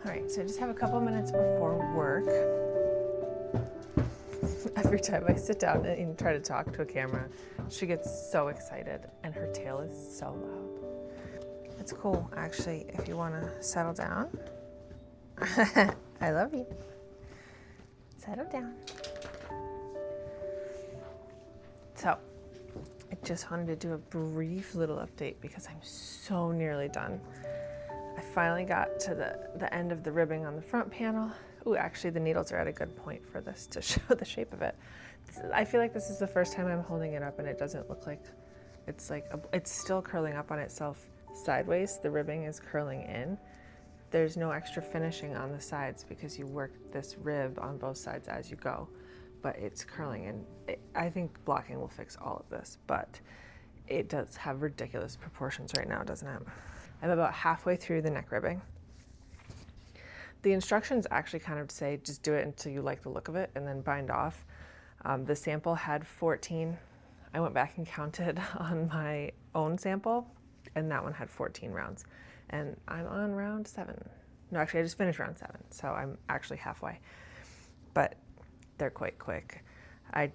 All right, so I just have a couple minutes before work. Every time I sit down and try to talk to a camera, she gets so excited and her tail is so loud. It's cool, actually, if you want to settle down. I love you. Settle down. So, I just wanted to do a brief little update because I'm so nearly done. I finally got to the end of the ribbing on the front panel. Ooh, actually the needles are at a good point for this to show the shape of it. I feel like this is the first time I'm holding it up and it doesn't look like it's still curling up on itself sideways. The ribbing is curling in. There's no extra finishing on the sides because you work this rib on both sides as you go. but it's curling, and I think blocking will fix all of this, but it does have ridiculous proportions right now, doesn't it? I'm about halfway through the neck ribbing. The instructions actually kind of say just do it until you like the look of it and then bind off. The sample had 14. I went back and counted on my own sample, and that one had 14 rounds. And I'm on round 7. No, actually I just finished round 7, so I'm actually halfway. But they're quite quick. I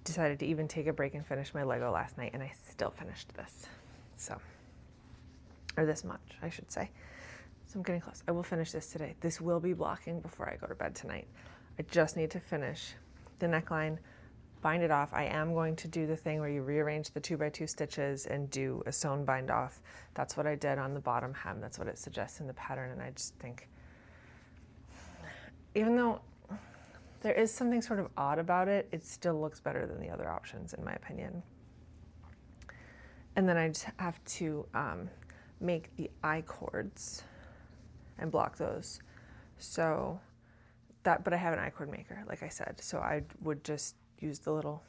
decided to even take a break and finish my Lego last night, and I still finished this. So, or this much, I should say. So I'm getting close. I will finish this today. This will be blocking before I go to bed tonight. I just need to finish the neckline, bind it off. I am going to do the thing where you rearrange the 2x2 stitches and do a sewn bind off. That's what I did on the bottom hem. That's what it suggests in the pattern, and I just think, even though there is something sort of odd about it, it still looks better than the other options, in my opinion. And then I just have to make the I cords and block those. So that, but I have an I cord maker, like I said, so I would just use the little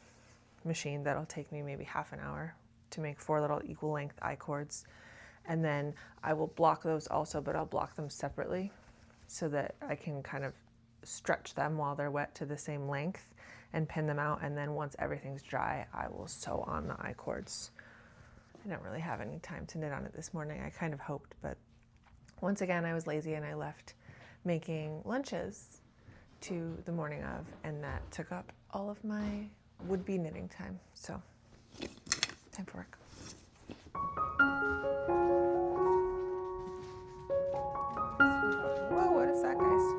machine. That'll take me maybe half an hour to make 4 little equal length I cords. And then I will block those also, but I'll block them separately so that I can kind of stretch them while they're wet to the same length and pin them out. And then once everything's dry, I will sew on the I cords. I don't really have any time to knit on it this morning. I kind of hoped, but once again, I was lazy and I left making lunches to the morning of, and that took up all of my would-be knitting time. So, time for work. Whoa, what is that, guys?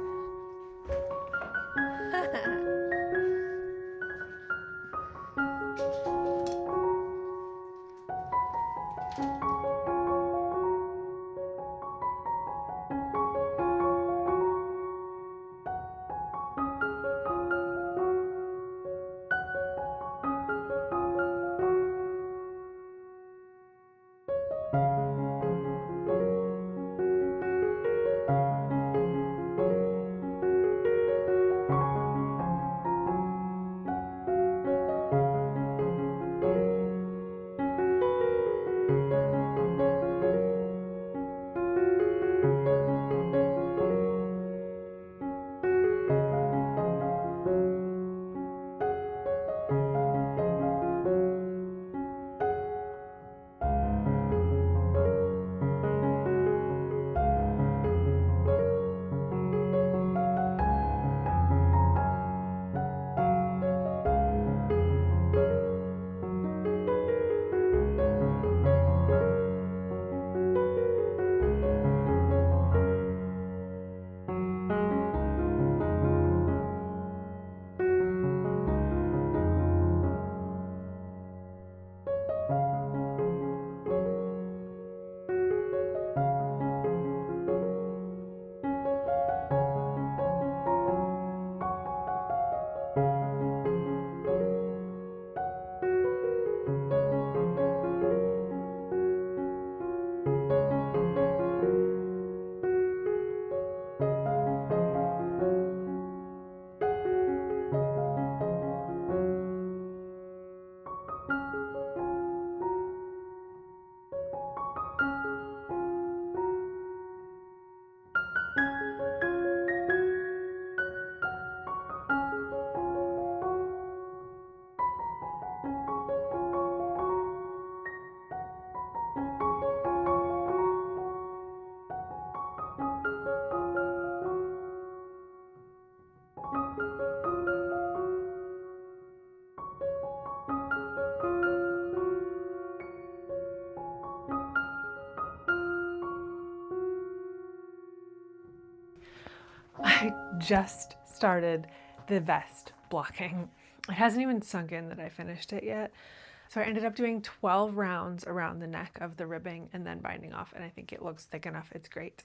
I just started the vest blocking. It hasn't even sunk in that I finished it yet. So I ended up doing 12 rounds around the neck of the ribbing and then binding off, and I think it looks thick enough. It's great.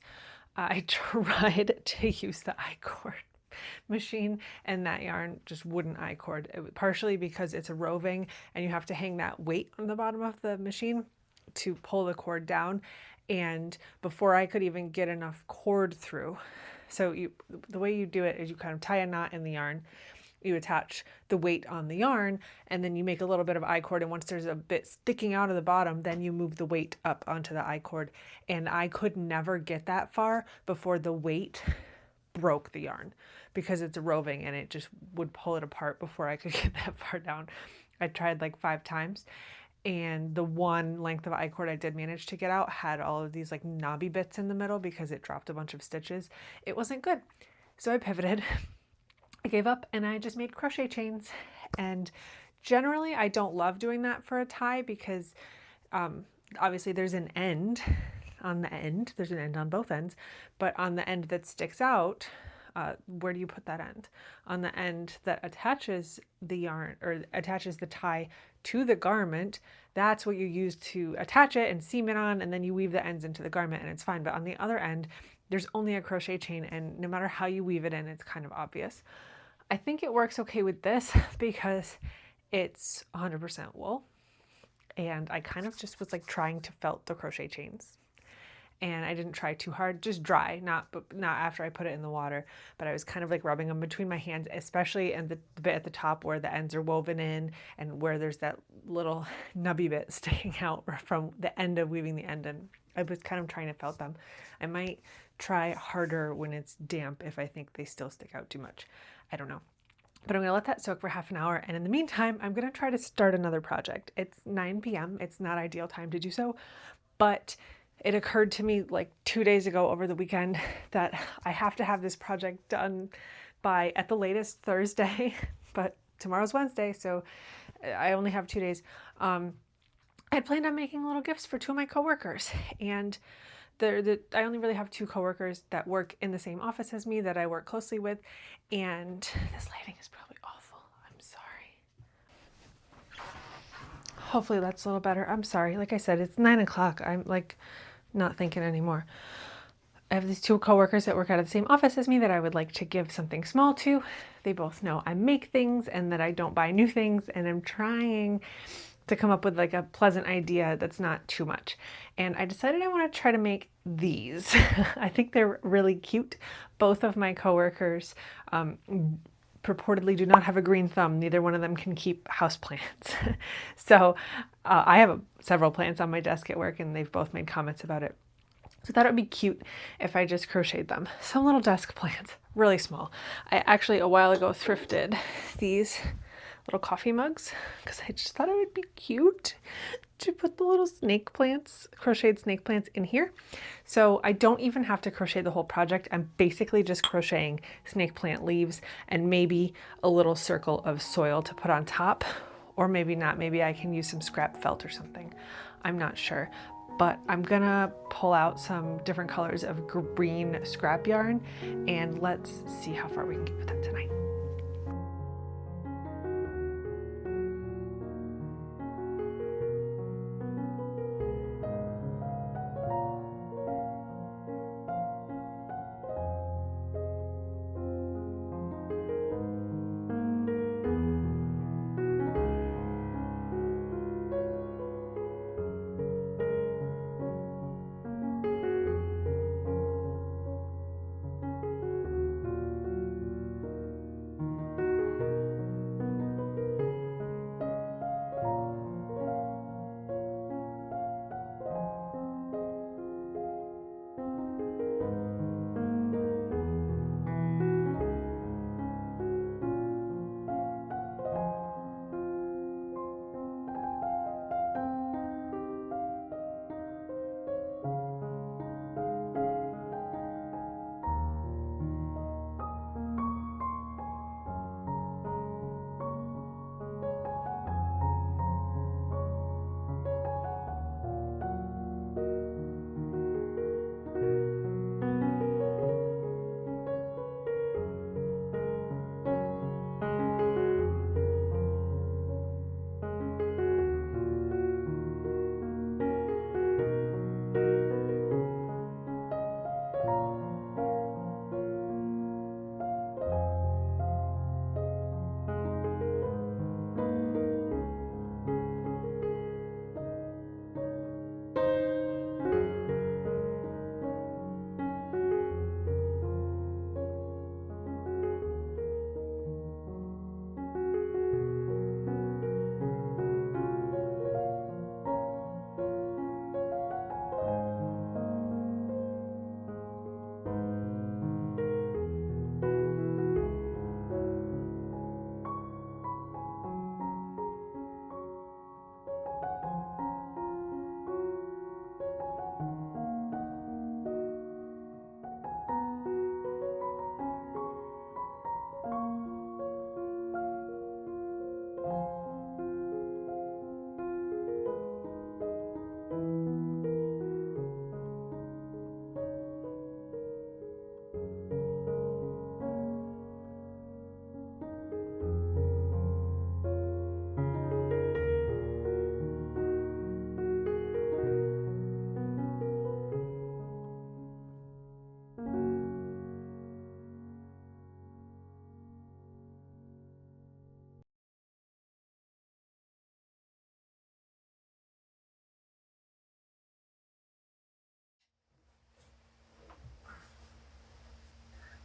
I tried to use the I-cord machine, and that yarn just wouldn't I-cord. Partially because it's a roving and you have to hang that weight on the bottom of the machine to pull the cord down, and before I could even get enough cord through. So the way you do it is you kind of tie a knot in the yarn, you attach the weight on the yarn, and then you make a little bit of I-cord, and once there's a bit sticking out of the bottom, then you move the weight up onto the I-cord. And I could never get that far before the weight broke the yarn, because it's roving and it just would pull it apart before I could get that far down. I tried like 5 times, and the one length of I-cord I did manage to get out had all of these like knobby bits in the middle because it dropped a bunch of stitches. It wasn't good. So I pivoted. I gave up and I just made crochet chains. And generally I don't love doing that for a tie because obviously there's an end on the end. There's an end on both ends, but on the end that sticks out, where do you put that end? On the end that attaches the yarn or attaches the tie to the garment, that's what you use to attach it and seam it on, and then you weave the ends into the garment and it's fine. But on the other end, there's only a crochet chain, and no matter how you weave it in, it's kind of obvious. I think it works okay with this because it's 100% wool, and I kind of just was like trying to felt the crochet chains. And I didn't try too hard, just dry, not after I put it in the water, but I was kind of like rubbing them between my hands, especially in the bit at the top where the ends are woven in and where there's that little nubby bit sticking out from the end of weaving the end in. I was kind of trying to felt them. I might try harder when it's damp if I think they still stick out too much. I don't know. But I'm going to let that soak for half an hour. And in the meantime, I'm going to try to start another project. It's 9 p.m. It's not ideal time to do so, but it occurred to me like 2 days ago over the weekend that I have to have this project done by at the latest Thursday, but tomorrow's Wednesday, so I only have 2 days. I had planned on making little gifts for 2 of my coworkers, and I only really have 2 coworkers that work in the same office as me that I work closely with, and this lighting is probably awful. I'm sorry. Hopefully that's a little better. I'm sorry. Like I said, it's 9 o'clock. I'm like not thinking anymore. I have these 2 coworkers that work out of the same office as me that I would like to give something small to. They both know I make things and that I don't buy new things, and I'm trying to come up with like a pleasant idea that's not too much. And I decided I want to try to make these. I think they're really cute. Both of my coworkers purportedly do not have a green thumb. Neither one of them can keep houseplants. So I have several plants on my desk at work, and they've both made comments about it. So I thought it would be cute if I just crocheted them. Some little desk plants, really small. I actually a while ago thrifted these little coffee mugs because I just thought it would be cute to put the little snake plants, crocheted snake plants in here. So I don't even have to crochet the whole project. I'm basically just crocheting snake plant leaves and maybe a little circle of soil to put on top, or maybe not. Maybe I can use some scrap felt or something. I'm not sure. But I'm gonna pull out some different colors of green scrap yarn, and let's see how far we can get with that tonight.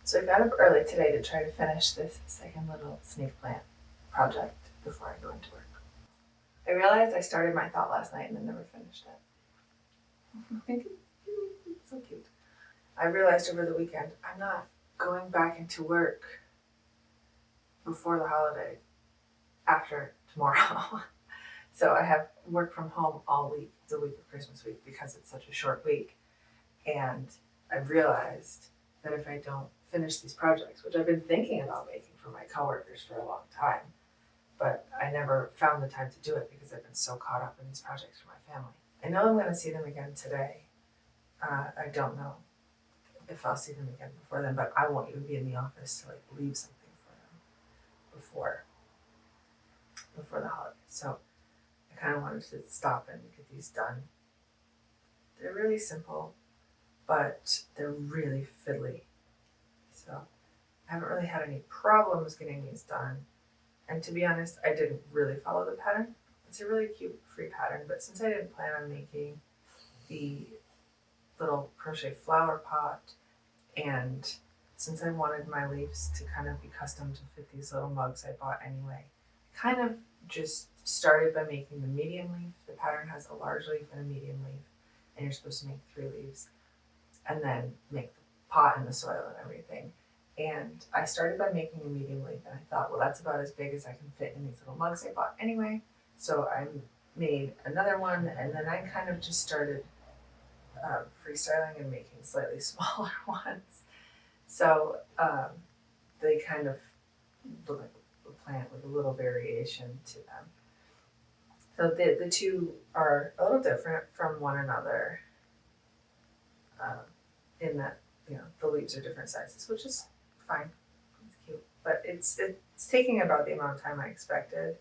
So I got up early today to try to finish this second little snake plant project before I go into work. I realized I started my thought last night and then never finished it. I think it's so cute. I realized over the weekend I'm not going back into work before the holiday, after tomorrow. So I have work from home all week, the week of Christmas week, because it's such a short week. And I realized that if I don't finish these projects, which I've been thinking about making for my coworkers for a long time, but I never found the time to do it because I've been so caught up in these projects for my family. I know I'm going to see them again today. I don't know if I'll see them again before then, but I won't even be in the office to like leave something for them before the holidays. So I kind of wanted to stop and get these done. They're really simple, but they're really fiddly. So I haven't really had any problems getting these done. And to be honest, I didn't really follow the pattern. It's a really cute free pattern, but since I didn't plan on making the little crochet flower pot, and since I wanted my leaves to kind of be custom to fit these little mugs I bought anyway, I kind of just started by making the medium leaf. The pattern has a large leaf and a medium leaf, and you're supposed to make 3 leaves, and then make the pot in the soil and everything. And I started by making a medium leaf, and I thought, well, that's about as big as I can fit in these little mugs I bought anyway. So I made another one, and then I kind of just started freestyling and making slightly smaller ones. So they kind of look like a plant with a little variation to them. So the two are a little different from one another in that, you know, the leaves are different sizes, which is fine. It's cute, but it's taking about the amount of time I expected.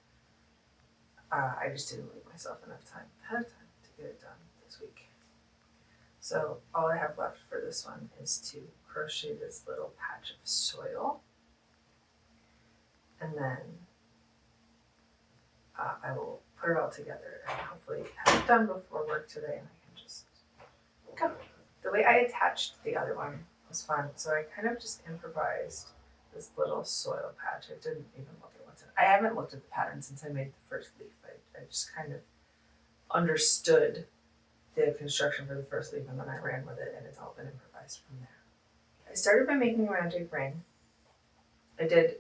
I just didn't leave myself enough time ahead of time to get it done this week. So all I have left for this one is to crochet this little patch of soil, and then I will put it all together and hopefully have it done before work today, and I can just go. The way I attached the other one was fun, so I kind of just improvised this little soil patch. I didn't even look at what's in it. I haven't looked at the pattern since I made the first leaf. I just kind of understood the construction for the first leaf, and then I ran with it, and it's all been improvised from there. I started by making a magic ring. I did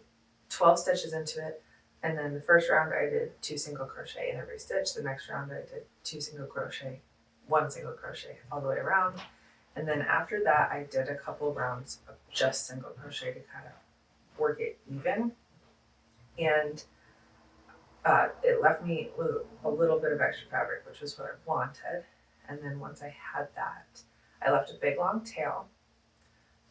12 stitches into it, and then the first round I did 2 single crochet in every stitch. The next round I did 2 single crochet, 1 single crochet all the way around. And then after that I did a couple rounds of just single crochet to kind of work it even. And it left me with a little bit of extra fabric, which was what I wanted. And then once I had that, I left a big long tail.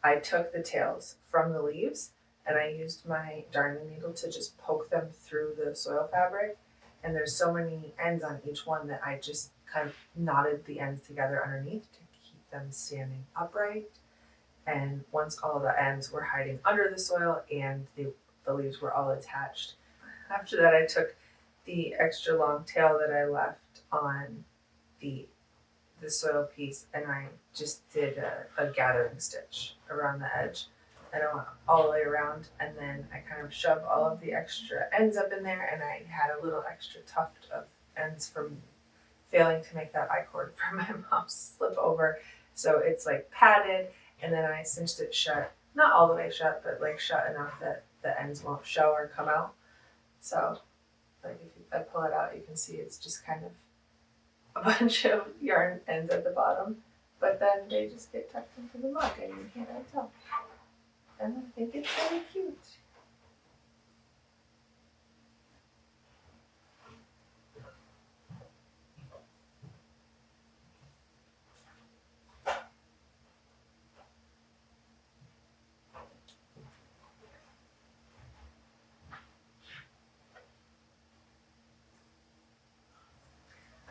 I took the tails from the leaves and I used my darning needle to just poke them through the soil fabric. And there's so many ends on each one that I just kind of knotted the ends together underneath to keep them standing upright. And once all the ends were hiding under the soil and the leaves were all attached, after that I took the extra long tail that I left on the soil piece, and I just did a gathering stitch around the edge, and I went all the way around, and then I kind of shoved all of the extra ends up in there, and I had a little extra tuft of ends from failing to make that I-cord for my mom's slip over. So it's like padded, and then I cinched it shut, not all the way shut, but like shut enough that the ends won't show or come out. So like if I pull it out, you can see it's just kind of a bunch of yarn ends at the bottom, but then they just get tucked into the mug and you can't really tell. And I think it's really cute.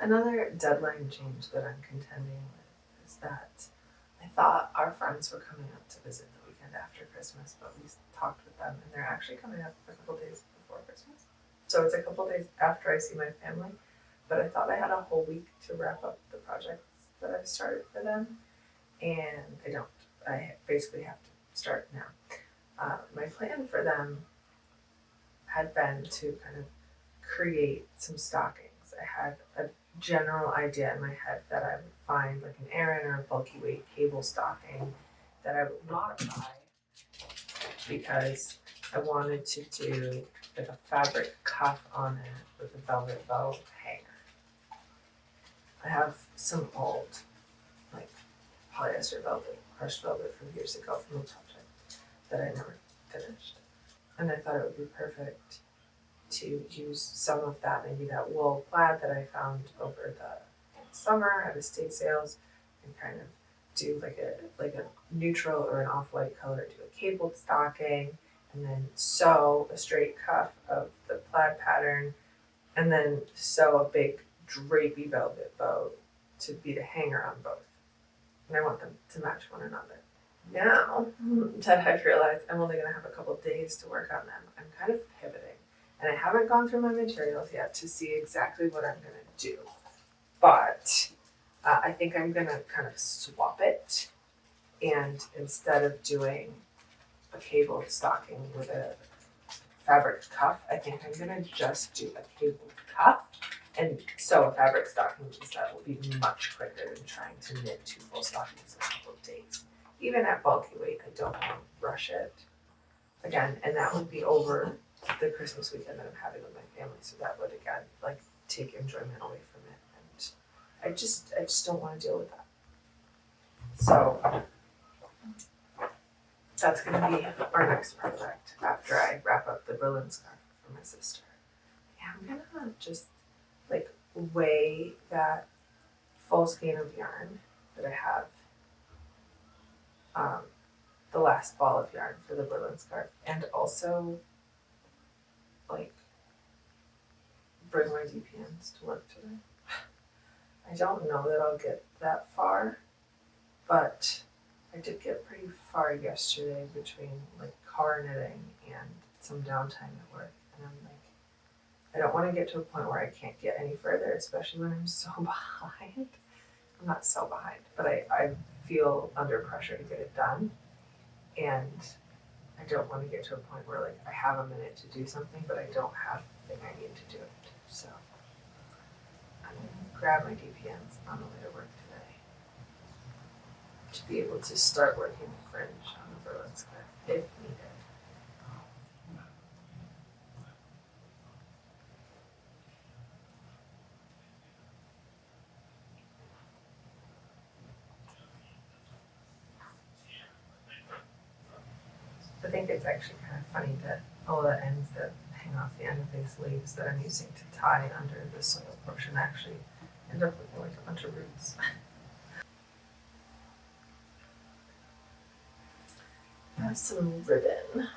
Another deadline change that I'm contending with is that I thought our friends were coming up to visit the weekend after Christmas, but we talked with them and they're actually coming up a couple days before Christmas. So it's a couple days after I see my family, but I thought I had a whole week to wrap up the projects that I've started for them, and I don't. I basically have to start now. my plan for them had been to kind of create some stockings. I had a general idea in my head that I would find like an Aran or a bulky weight cable stocking that I would modify because I wanted to do like a fabric cuff on it with a velvet bow hanger. I have some old like polyester velvet, crushed velvet from years ago from a project that I never finished. And I thought it would be perfect to use some of that, maybe that wool plaid that I found over the summer at estate sales, and kind of do like a neutral or an off-white color, do a cabled stocking, and then sew a straight cuff of the plaid pattern, and then sew a big drapey velvet bow to be the hanger on both. And I want them to match one another. Now that I've realized I'm only going to have a couple days to work on them, I'm kind of pivoting. And I haven't gone through my materials yet to see exactly what I'm going to do. But I think I'm going to kind of swap it. And instead of doing a cabled stocking with a fabric cuff, I think I'm going to just do a cabled cuff and sew a fabric stocking, because that will be much quicker than trying to knit 2 full stockings in a couple of days. Even at bulky weight, I don't want to rush it. Again, and that would be over the Christmas weekend that I'm having with my family, so that would again like take enjoyment away from it, and I just don't want to deal with that. So that's going to be our next project after I wrap up the Berlin scarf for my sister. Yeah, I'm gonna just like weigh that full skein of yarn that I have, the last ball of yarn for the Berlin scarf, and also like bring my DPNs to work today. I don't know that I'll get that far, but I did get pretty far yesterday between like car knitting and some downtime at work, and I'm like, I don't want to get to a point where I can't get any further, especially when I'm so behind. I'm not so behind, but I feel under pressure to get it done, and I don't want to get to a point where like I have a minute to do something, but I don't have the thing I need to do it. So I'm gonna grab my DPNs on the way to work today to be able to start working the fringe on the Berlin scarf if needed. I think it's actually kind of funny that all the ends that hang off the end of these leaves that I'm using to tie under the soil portion actually end up looking like a bunch of roots. I have some ribbon.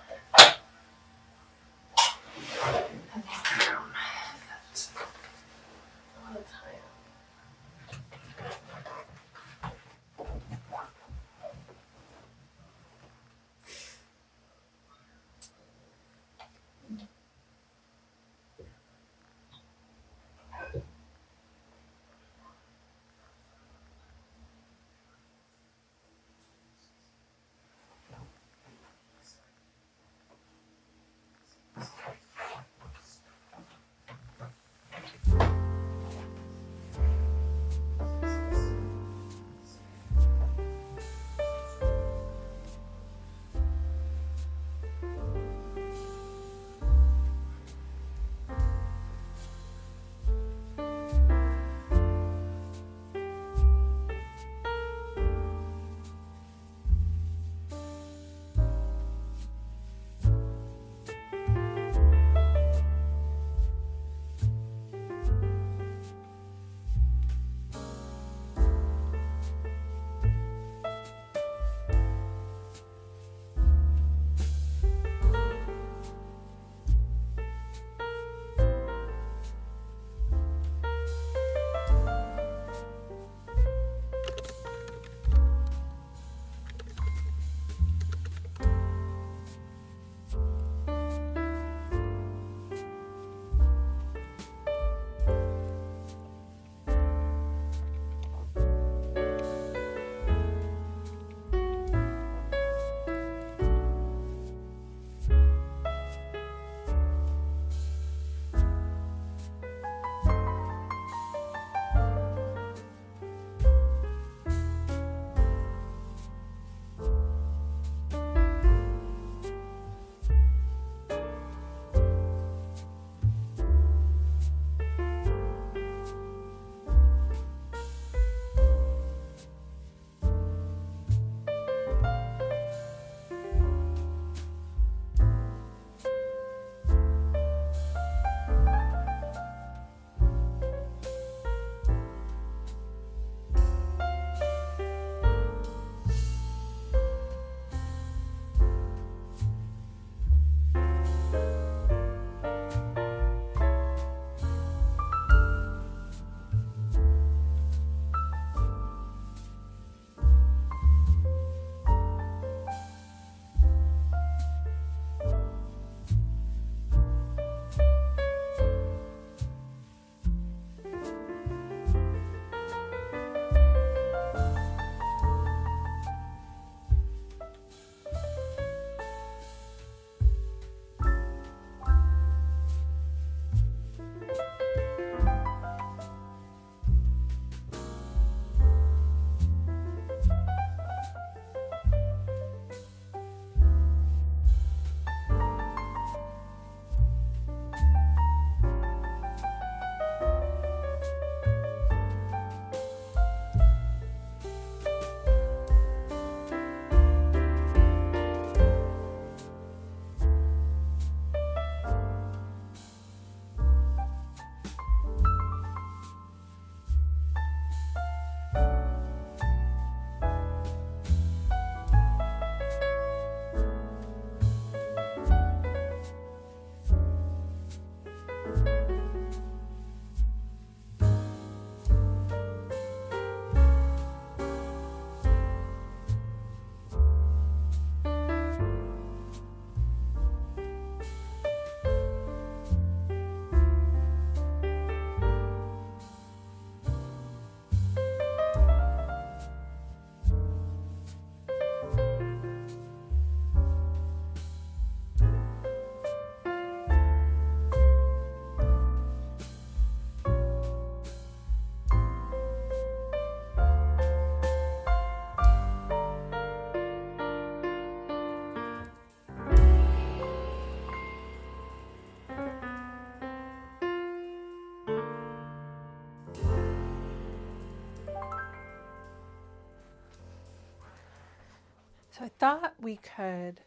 So I thought we could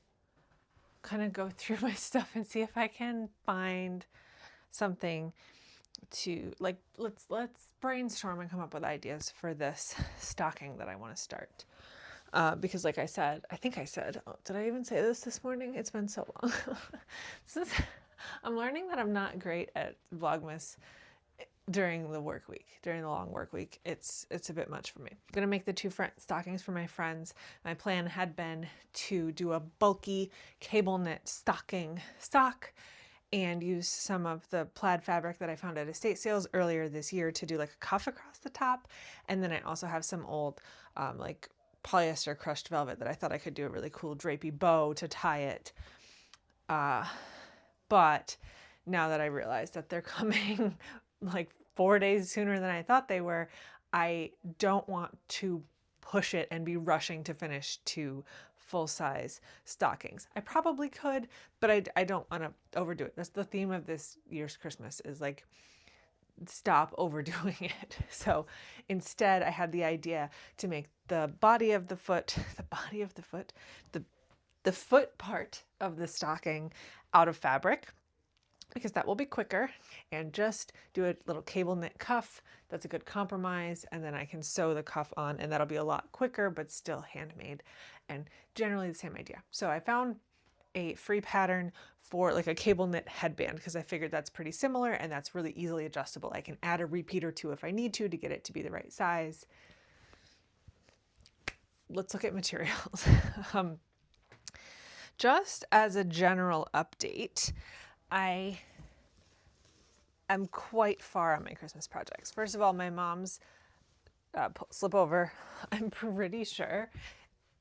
kind of go through my stuff and see if I can find something to, like, let's brainstorm and come up with ideas for this stocking that I want to start. Because like I said, oh, did I even say this morning? It's been so long. I'm learning that I'm not great at Vlogmas during the work week, during the long work week. It's a bit much for me. I'm gonna make the two stockings for my friends. My plan had been to do a bulky cable knit stock and use some of the plaid fabric that I found at estate sales earlier this year to do like a cuff across the top. And then I also have some old like polyester crushed velvet that I thought I could do a really cool drapey bow to tie it. But now that I realize that they're coming like 4 days sooner than I thought they were, I don't want to push it and be rushing to finish 2 full-size stockings. I probably could, but I don't want to overdo it. That's the theme of this year's Christmas, is like, stop overdoing it. So instead I had the idea to make the foot part of the stocking out of fabric, because that will be quicker, and just do a little cable knit cuff. That's a good compromise, and then I can sew the cuff on, and that'll be a lot quicker but still handmade and generally the same idea. So I found a free pattern for like a cable knit headband, because I figured that's pretty similar and that's really easily adjustable. I can add a repeat or 2 if I need to get it to be the right size. Let's look at materials. Just as a general update, I am quite far on my Christmas projects. First of all, my mom's slip over, I'm pretty sure,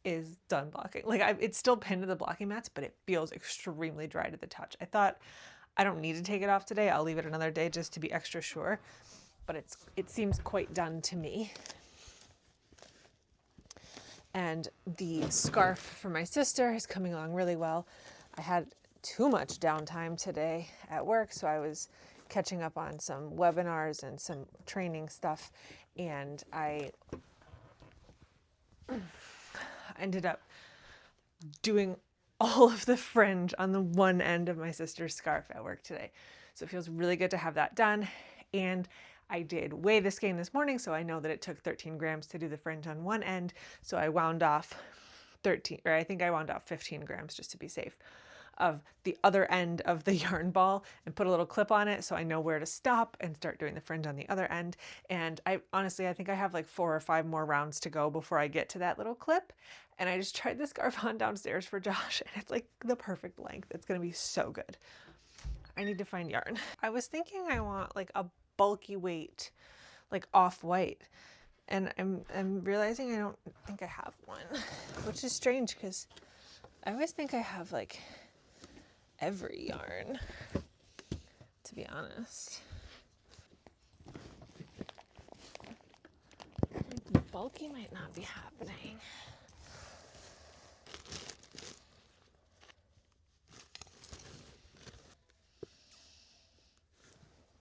is done blocking. Like, it's still pinned to the blocking mats, but it feels extremely dry to the touch. I thought I don't need to take it off today. I'll leave it another day just to be extra sure, but it seems quite done to me. And the scarf for my sister is coming along really well. I had too much downtime today at work, so I was catching up on some webinars and some training stuff, and I ended up doing all of the fringe on the one end of my sister's scarf at work today. So it feels really good to have that done. And I did weigh the skein this morning, so I know that it took 13 grams to do the fringe on one end. So I wound off 15 grams just to be safe of the other end of the yarn ball, and put a little clip on it so I know where to stop and start doing the fringe on the other end. And I think I have like 4 or 5 more rounds to go before I get to that little clip. And I just tried the scarf on downstairs for Josh, and it's like the perfect length. It's gonna be so good. I need to find yarn. I was thinking I want like a bulky weight, like off-white, and I'm realizing I don't think I have one, which is strange because I always think I have like every yarn, to be honest. Like, bulky might not be happening.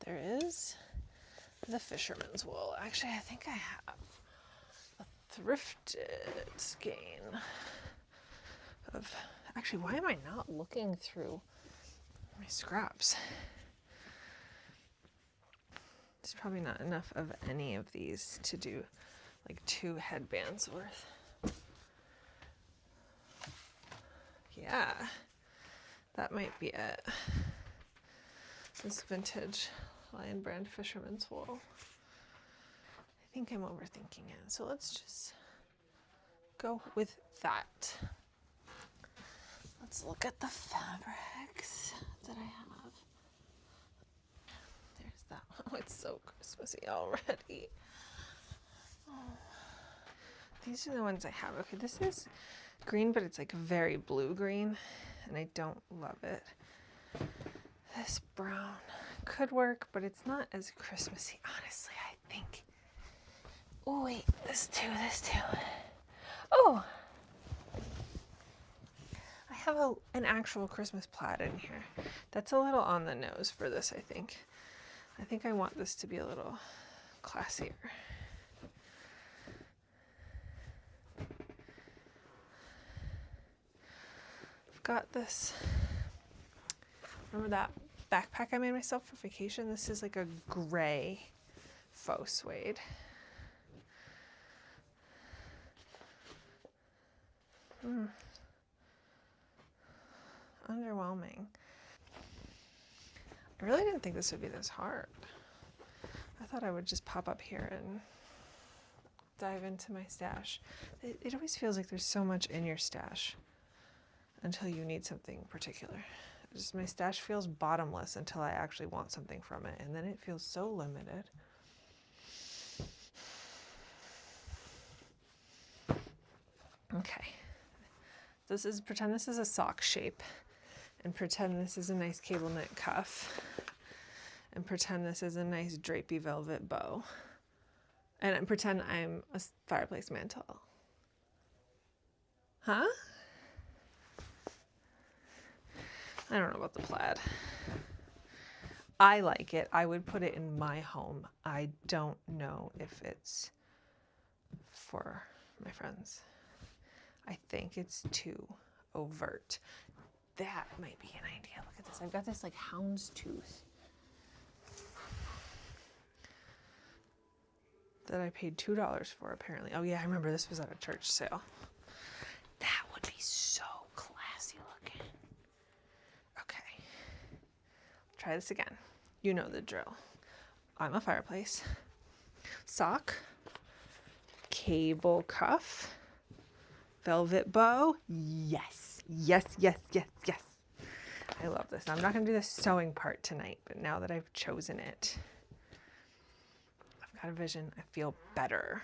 There is the fisherman's wool. Actually, I think I have a thrifted skein of, actually, why am I not looking through my scraps? There's probably not enough of any of these to do like 2 headbands worth. Yeah, that might be it. This vintage Lion Brand fisherman's wool. I think I'm overthinking it, so let's just go with that. Let's look at the fabrics that I have. There's that one. Oh, it's so Christmassy already. Oh. These are the ones I have. Okay, this is green, but it's like very blue green, and I don't love it. This brown could work, but it's not as Christmassy, honestly, I think. Oh, wait, this too. Oh! I have an actual Christmas plaid in here. That's a little on the nose for this, I think. I think I want this to be a little classier. got this, remember that backpack I made myself for vacation? This is like a gray faux suede. Underwhelming. I really didn't think this would be this hard. I thought I would just pop up here and dive into my stash. It always feels like there's so much in your stash until you need something particular. My stash feels bottomless until I actually want something from it, and then it feels so limited. Okay. Pretend this is a sock shape, and pretend this is a nice cable knit cuff, and pretend this is a nice drapey velvet bow, and pretend I'm a fireplace mantle. Huh? I don't know about the plaid. I like it. I would put it in my home. I don't know if it's for my friends. I think it's too overt. That might be an idea. Look at this. I've got this like houndstooth that I paid $2 for apparently. Oh yeah, I remember this was at a church sale. That would be so classy looking. Okay. Try this again. You know the drill. I'm a fireplace. Sock. Cable cuff. Velvet bow. Yes. Yes, yes, yes, yes. I love this. Now, I'm not going to do the sewing part tonight, but now that I've chosen it, I've got a vision. I feel better.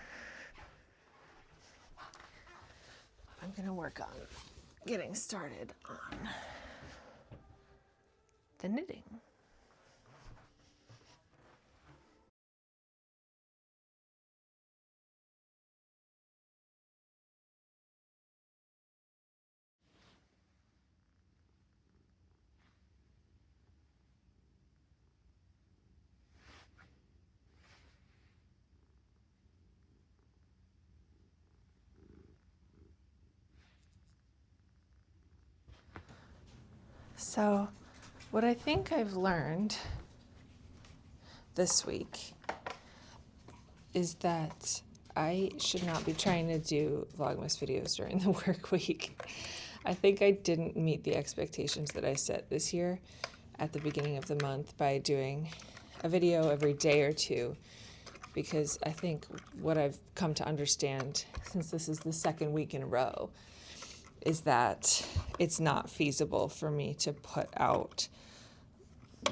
I'm going to work on getting started on the knitting. So, what I think I've learned this week is that I should not be trying to do Vlogmas videos during the work week. I think I didn't meet the expectations that I set this year at the beginning of the month by doing a video every day or two, because I think what I've come to understand, since this is the second week in a row, is that it's not feasible for me to put out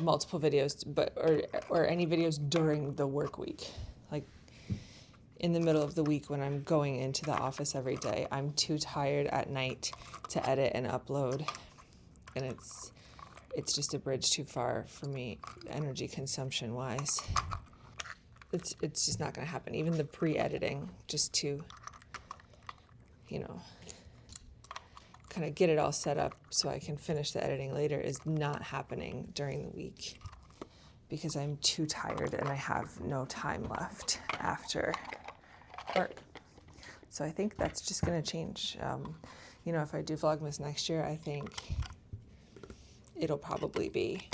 multiple videos, or any videos during the work week. Like in the middle of the week when I'm going into the office every day, I'm too tired at night to edit and upload, and it's just a bridge too far for me, energy consumption wise. It's just not going to happen. Even the pre-editing, just to, kind of get it all set up so I can finish the editing later, is not happening during the week because I'm too tired and I have no time left after work. So I think that's just going to change. If I do Vlogmas next year, I think it'll probably be,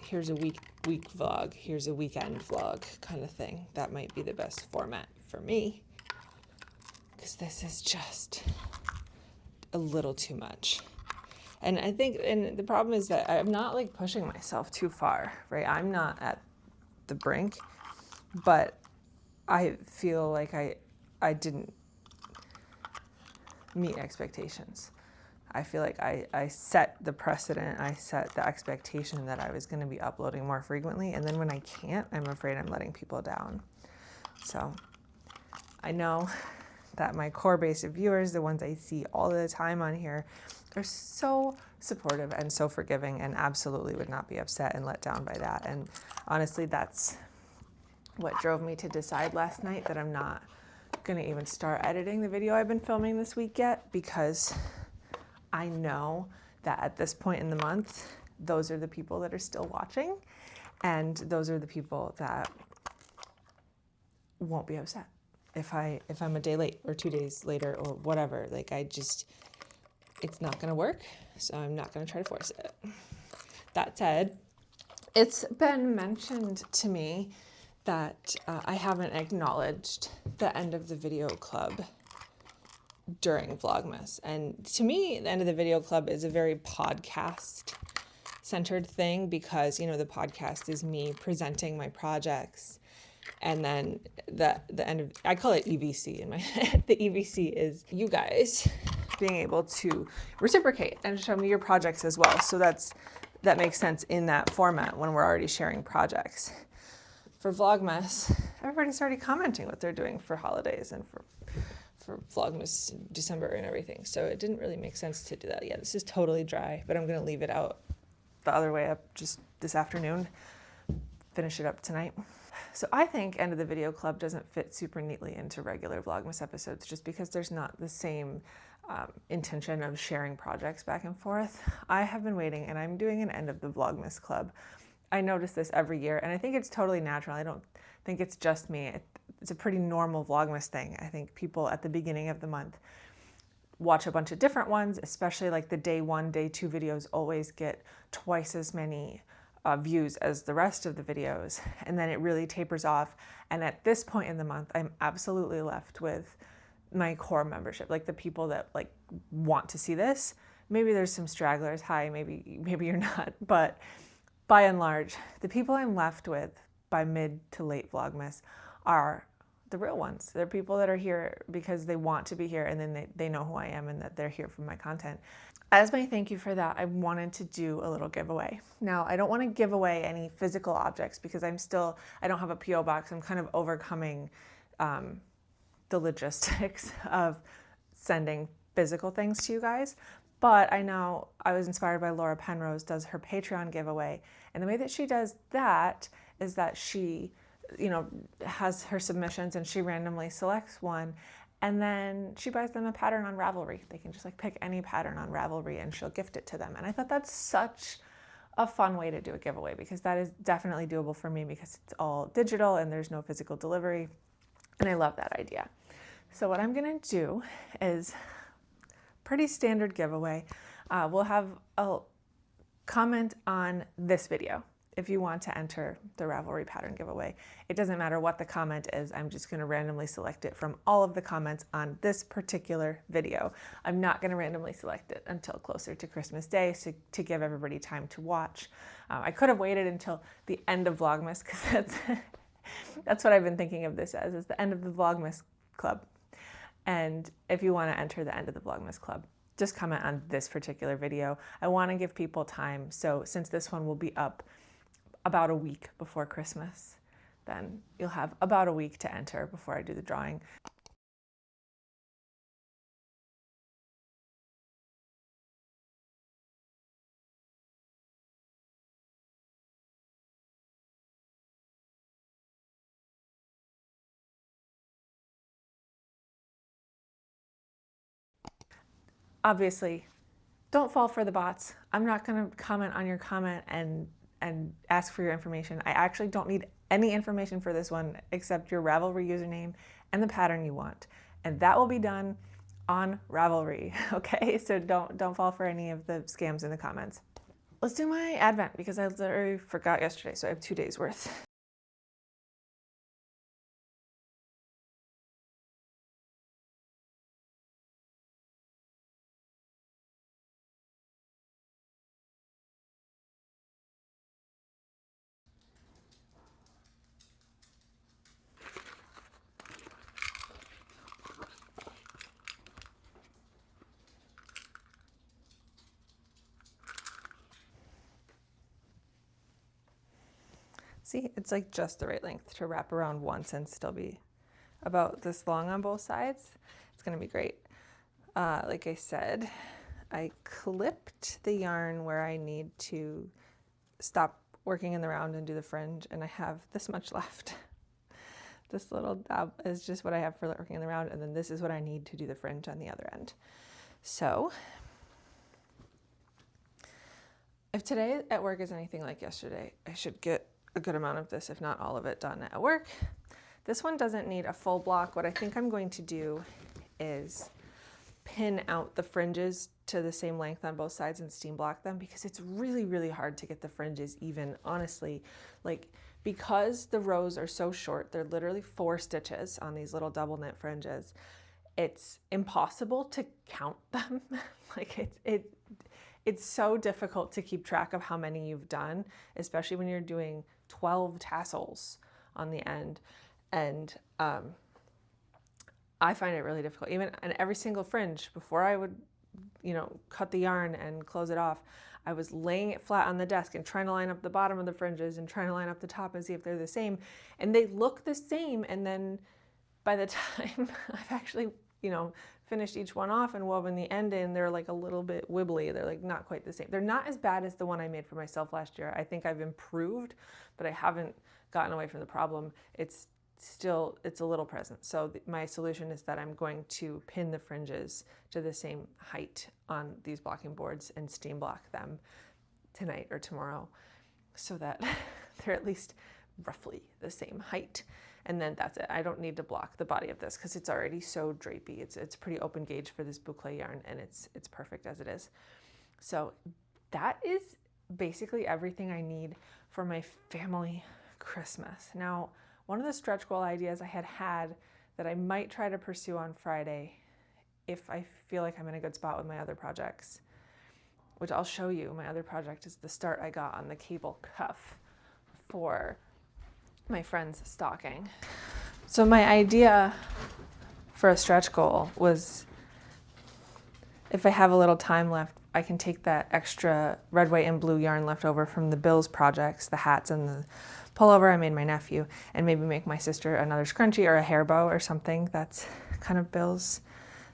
here's a week vlog, here's a weekend vlog kind of thing. That might be the best format for me, because this is just a little too much. And I think, and the problem is that I'm not like pushing myself too far, right? I'm not at the brink, but I feel like I didn't meet expectations. I feel like I set the precedent, I set the expectation that I was going to be uploading more frequently, and then when I can't, I'm afraid I'm letting people down. So I know that my core base of viewers, the ones I see all the time on here, are so supportive and so forgiving, and absolutely would not be upset and let down by that. And honestly, that's what drove me to decide last night that I'm not going to even start editing the video I've been filming this week yet, because I know that at this point in the month, those are the people that are still watching, and those are the people that won't be upset if I'm a day late or 2 days later or whatever. Like, it's it's not going to work, so I'm not going to try to force it. That said, it's been mentioned to me that I haven't acknowledged the end of the video club during Vlogmas. And to me, the end of the video club is a very podcast centered thing because, you know, the podcast is me presenting my projects. And then the end of, I call it EVC in my head. The EVC is you guys being able to reciprocate and show me your projects as well. So that makes sense in that format when we're already sharing projects. For Vlogmas, everybody's already commenting what they're doing for holidays and for Vlogmas December and everything. So it didn't really make sense to do that. Yeah, this is totally dry, but I'm going to leave it out the other way up just this afternoon, finish it up tonight. So I think End of the Video Club doesn't fit super neatly into regular Vlogmas episodes just because there's not the same intention of sharing projects back and forth. I have been waiting and I'm doing an End of the Vlogmas Club. I notice this every year and I think it's totally natural. I don't think it's just me. It's a pretty normal Vlogmas thing. I think people at the beginning of the month watch a bunch of different ones, especially like the day 1, day 2 videos always get twice as many views as the rest of the videos. And then it really tapers off. And at this point in the month, I'm absolutely left with my core membership, like the people that like want to see this. Maybe there's some stragglers. Hi, maybe you're not. But by and large, the people I'm left with by mid to late Vlogmas are the real ones. They're people that are here because they want to be here and then they know who I am and that they're here for my content. As my thank you for that, I wanted to do a little giveaway. Now, I don't want to give away any physical objects because I don't have a P.O. box. I'm kind of overcoming the logistics of sending physical things to you guys. But I know I was inspired by Laura Penrose does her Patreon giveaway. And the way that she does that is that she, you know, has her submissions and she randomly selects one and then she buys them a pattern on Ravelry. They can just like pick any pattern on Ravelry and she'll gift it to them. And I thought that's such a fun way to do a giveaway because that is definitely doable for me because it's all digital and there's no physical delivery. And I love that idea. So what I'm gonna do is pretty standard giveaway. We'll have a comment on this video if you want to enter the Ravelry pattern giveaway. It doesn't matter what the comment is, I'm just gonna randomly select it from all of the comments on this particular video. I'm not gonna randomly select it until closer to Christmas Day so to give everybody time to watch. I could have waited until the end of Vlogmas because that's what I've been thinking of this as, is the end of the Vlogmas Club. And if you wanna enter the end of the Vlogmas Club, just comment on this particular video. I wanna give people time, so since this one will be up about a week before Christmas, then you'll have about a week to enter before I do the drawing. Obviously, don't fall for the bots. I'm not gonna comment on your comment and ask for your information. I actually don't need any information for this one except your Ravelry username and the pattern you want. And that will be done on Ravelry, okay? So don't fall for any of the scams in the comments. Let's do my Advent because I literally forgot yesterday, so I have 2 days worth. See, it's like just the right length to wrap around once and still be about this long on both sides. It's gonna be great. Like I said, I clipped the yarn where I need to stop working in the round and do the fringe, and I have this much left. This little dab is just what I have for working in the round, and then this is what I need to do the fringe on the other end. So if today at work is anything like yesterday, I should get a good amount of this, if not all of it, done at work. This one doesn't need a full block. What I think I'm going to do is pin out the fringes to the same length on both sides and steam block them, because it's really, really hard to get the fringes even, honestly. Like, because the rows are so short, they're literally 4 stitches on these little double knit fringes. It's impossible to count them. Like it's so difficult to keep track of how many you've done, especially when you're doing 12 tassels on the end. And I find it really difficult. Even on every single fringe, before I would, cut the yarn and close it off, I was laying it flat on the desk and trying to line up the bottom of the fringes and trying to line up the top and see if they're the same. And they look the same. And then by the time I've actually, finished each one off and woven the end in, they're like a little bit wibbly. They're like not quite the same. They're not as bad as the one I made for myself last year. I think I've improved, but I haven't gotten away from the problem. It's a little present. So my solution is that I'm going to pin the fringes to the same height on these blocking boards and steam block them tonight or tomorrow, so that they're at least roughly the same height. And then that's it. I don't need to block the body of this because it's already so drapey. It's pretty open gauge for this boucle yarn, and it's perfect as it is. So that is basically everything I need for my family Christmas. Now, one of the stretch goal ideas I had that I might try to pursue on Friday, if I feel like I'm in a good spot with my other projects, which I'll show you. My other project is the start I got on the cable cuff for my friend's stocking. So my idea for a stretch goal was, if I have a little time left, I can take that extra red, white, and blue yarn left over from the Bill's projects, the hats and the pullover I made my nephew, and maybe make my sister another scrunchie or a hair bow or something that's kind of Bill's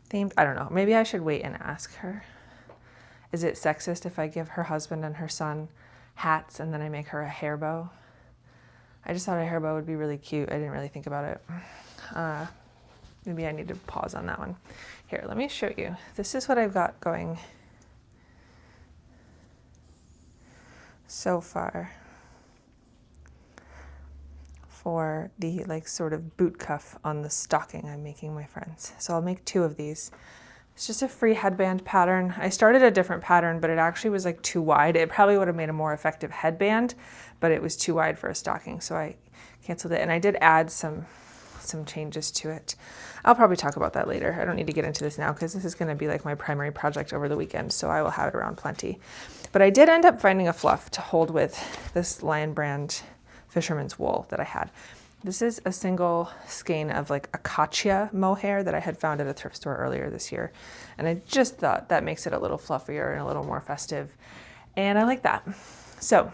themed. I don't know. Maybe I should wait and ask her. Is it sexist if I give her husband and her son hats and then I make her a hair bow? I just thought a hair bow would be really cute. I didn't really think about it. Maybe I need to pause on that one. Here, let me show you. This is what I've got going so far for the sort of boot cuff on the stocking I'm making my friends. So I'll make 2 of these. It's just a free headband pattern. I started a different pattern, but it actually was too wide. It probably would have made a more effective headband, but it was too wide for a stocking, so I canceled it. And I did add some changes to it. I'll probably talk about that later. I don't need to get into this now because this is going to be my primary project over the weekend, so I will have it around plenty. But I did end up finding a fluff to hold with this Lion Brand fisherman's wool that I had. This is a single skein of acacia mohair that I had found at a thrift store earlier this year. And I just thought that makes it a little fluffier and a little more festive. And I like that. So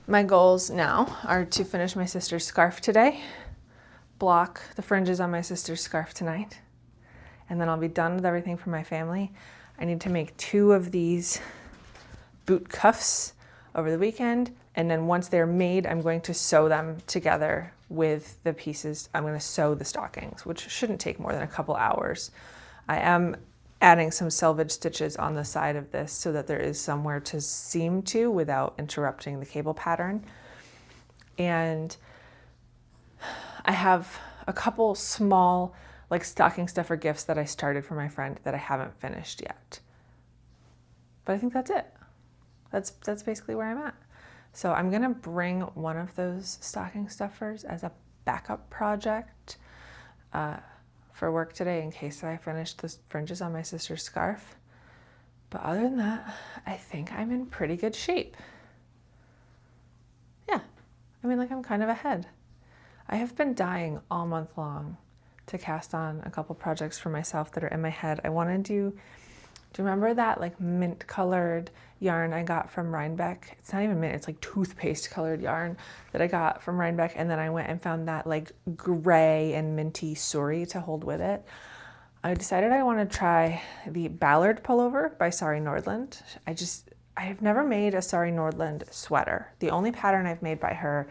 my goals now are to finish my sister's scarf today, block the fringes on my sister's scarf tonight, and then I'll be done with everything for my family. I need to make 2 of these boot cuffs over the weekend, and then once they're made, I'm going to sew them together with the pieces. I'm going to sew the stockings, which shouldn't take more than a couple hours. I am adding some selvage stitches on the side of this so that there is somewhere to seam to without interrupting the cable pattern. And I have a couple small stocking stuffer gifts that I started for my friend that I haven't finished yet. But I think that's it. That's basically where I'm at. So I'm gonna bring one of those stocking stuffers as a backup project for work today in case I finish the fringes on my sister's scarf. But other than that, I think I'm in pretty good shape. Yeah, I'm kind of ahead. I have been dying all month long to cast on a couple projects for myself that are in my head. I want to do you remember that mint colored yarn I got from Rhinebeck? It's not even mint, it's toothpaste colored yarn that I got from Rhinebeck, and then I went and found that gray and minty suri to hold with it. I decided I want to try the Ballard pullover by Sari Nordland. I've never made a Sari Nordland sweater. The only pattern I've made by her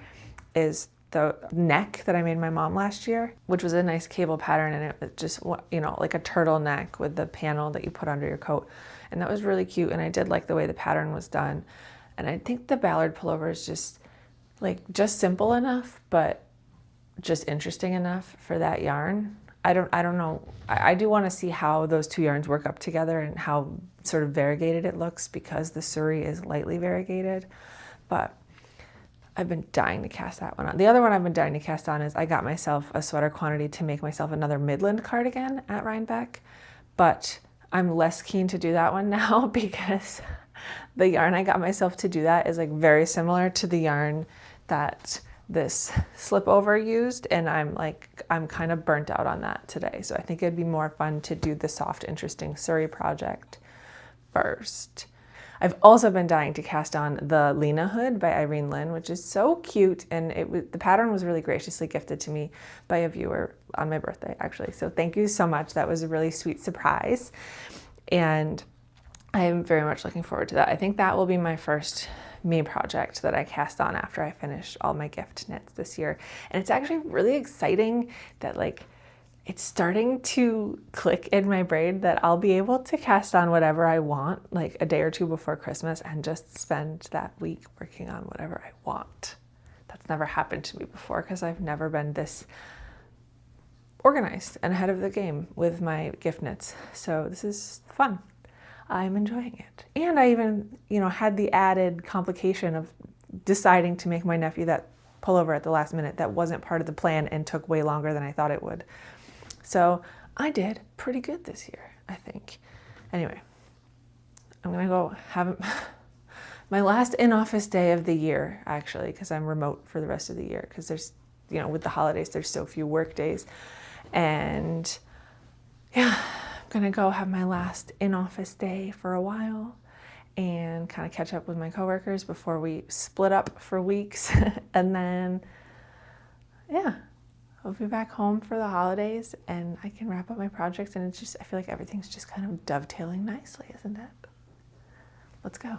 is the neck that I made my mom last year, which was a nice cable pattern, and it was just, like a turtleneck with the panel that you put under your coat. And that was really cute, and I did like the way the pattern was done. And I think the Ballard pullover is just simple enough, but just interesting enough for that yarn. I don't know. I do want to see how those two yarns work up together and how sort of variegated it looks, because the Surrey is lightly variegated, but I've been dying to cast that one on. The other one I've been dying to cast on is I got myself a sweater quantity to make myself another Midland cardigan at Rhinebeck, but I'm less keen to do that one now because the yarn I got myself to do that is like very similar to the yarn that this slip over used, and I'm kind of burnt out on that today. So I think it'd be more fun to do the soft, interesting Surrey project first. I've also been dying to cast on the Lena hood by Irene Lynn, which is so cute, and the pattern was really graciously gifted to me by a viewer on my birthday, actually. So thank you so much. That was a really sweet surprise, and I am very much looking forward to that. I think that will be my first me project that I cast on after I finish all my gift knits this year. And it's actually really exciting that like it's starting to click in my brain that I'll be able to cast on whatever I want like a day or two before Christmas and just spend that week working on whatever I want. That's never happened to me before because I've never been this organized and ahead of the game with my gift knits. So this is fun. I'm enjoying it. And I even, had the added complication of deciding to make my nephew that pullover at the last minute that wasn't part of the plan and took way longer than I thought it would. So I did pretty good this year, I think. Anyway, I'm gonna go have my last in-office day of the year, actually, because I'm remote for the rest of the year, because there's, with the holidays, there's so few work days. And yeah, gonna go have my last in-office day for a while and kind of catch up with my coworkers before we split up for weeks. And then, yeah, I'll be back home for the holidays and I can wrap up my projects, and I feel like everything's just kind of dovetailing nicely, isn't it? Let's go.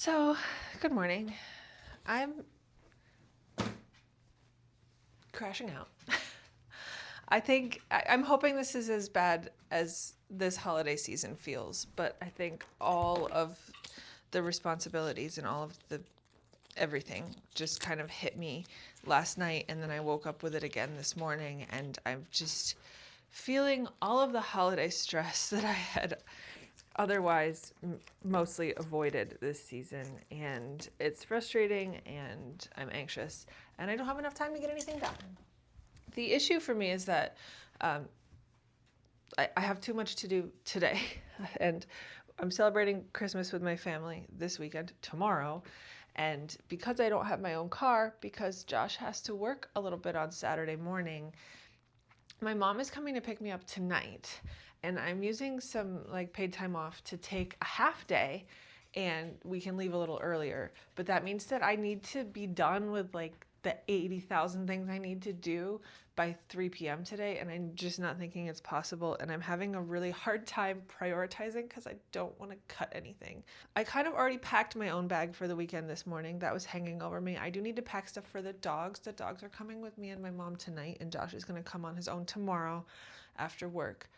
So, good morning. I'm crashing out. I'm hoping this is as bad as this holiday season feels, but I think all of the responsibilities and all of the everything just kind of hit me last night, and then I woke up with it again this morning, and I'm just feeling all of the holiday stress that I had otherwise mostly avoided this season, and it's frustrating, and I'm anxious, and I don't have enough time to get anything done. The issue for me is that I have too much to do today, and I'm celebrating Christmas with my family this weekend, tomorrow, and because I don't have my own car, because Josh has to work a little bit on Saturday morning, my mom is coming to pick me up tonight, and I'm using some paid time off to take a half day, and we can leave a little earlier. But that means that I need to be done with the 80,000 things I need to do by 3 p.m. today, and I'm just not thinking it's possible, and I'm having a really hard time prioritizing because I don't want to cut anything. I kind of already packed my own bag for the weekend this morning. That was hanging over me. I do need to pack stuff for the dogs. The dogs are coming with me and my mom tonight, and Josh is going to come on his own tomorrow after work.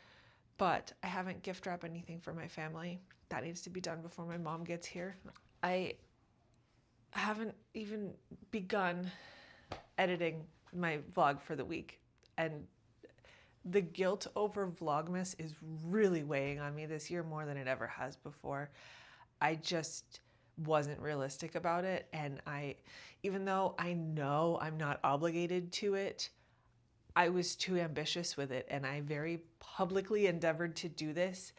But I haven't gift wrapped anything for my family. That needs to be done before my mom gets here. I haven't even begun editing my vlog for the week, and the guilt over Vlogmas is really weighing on me this year more than it ever has before. I just wasn't realistic about it, and even though I know I'm not obligated to it, I was too ambitious with it, and I very publicly endeavored to do this,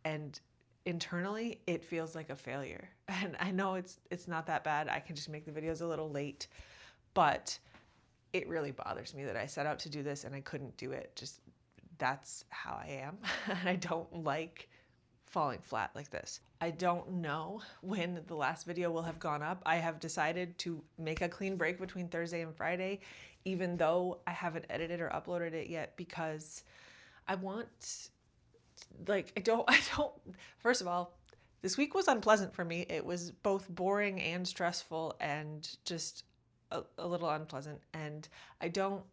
and internally it feels like a failure. And I know it's not that bad. I can just make the videos a little late, but it really bothers me that I set out to do this and I couldn't do it. Just that's how I am. And I don't like falling flat like this. I don't know when the last video will have gone up. I have decided to make a clean break between Thursday and Friday, even though I haven't edited or uploaded it yet, because I want, I don't, first of all, this week was unpleasant for me. It was both boring and stressful and just a little unpleasant, and I don't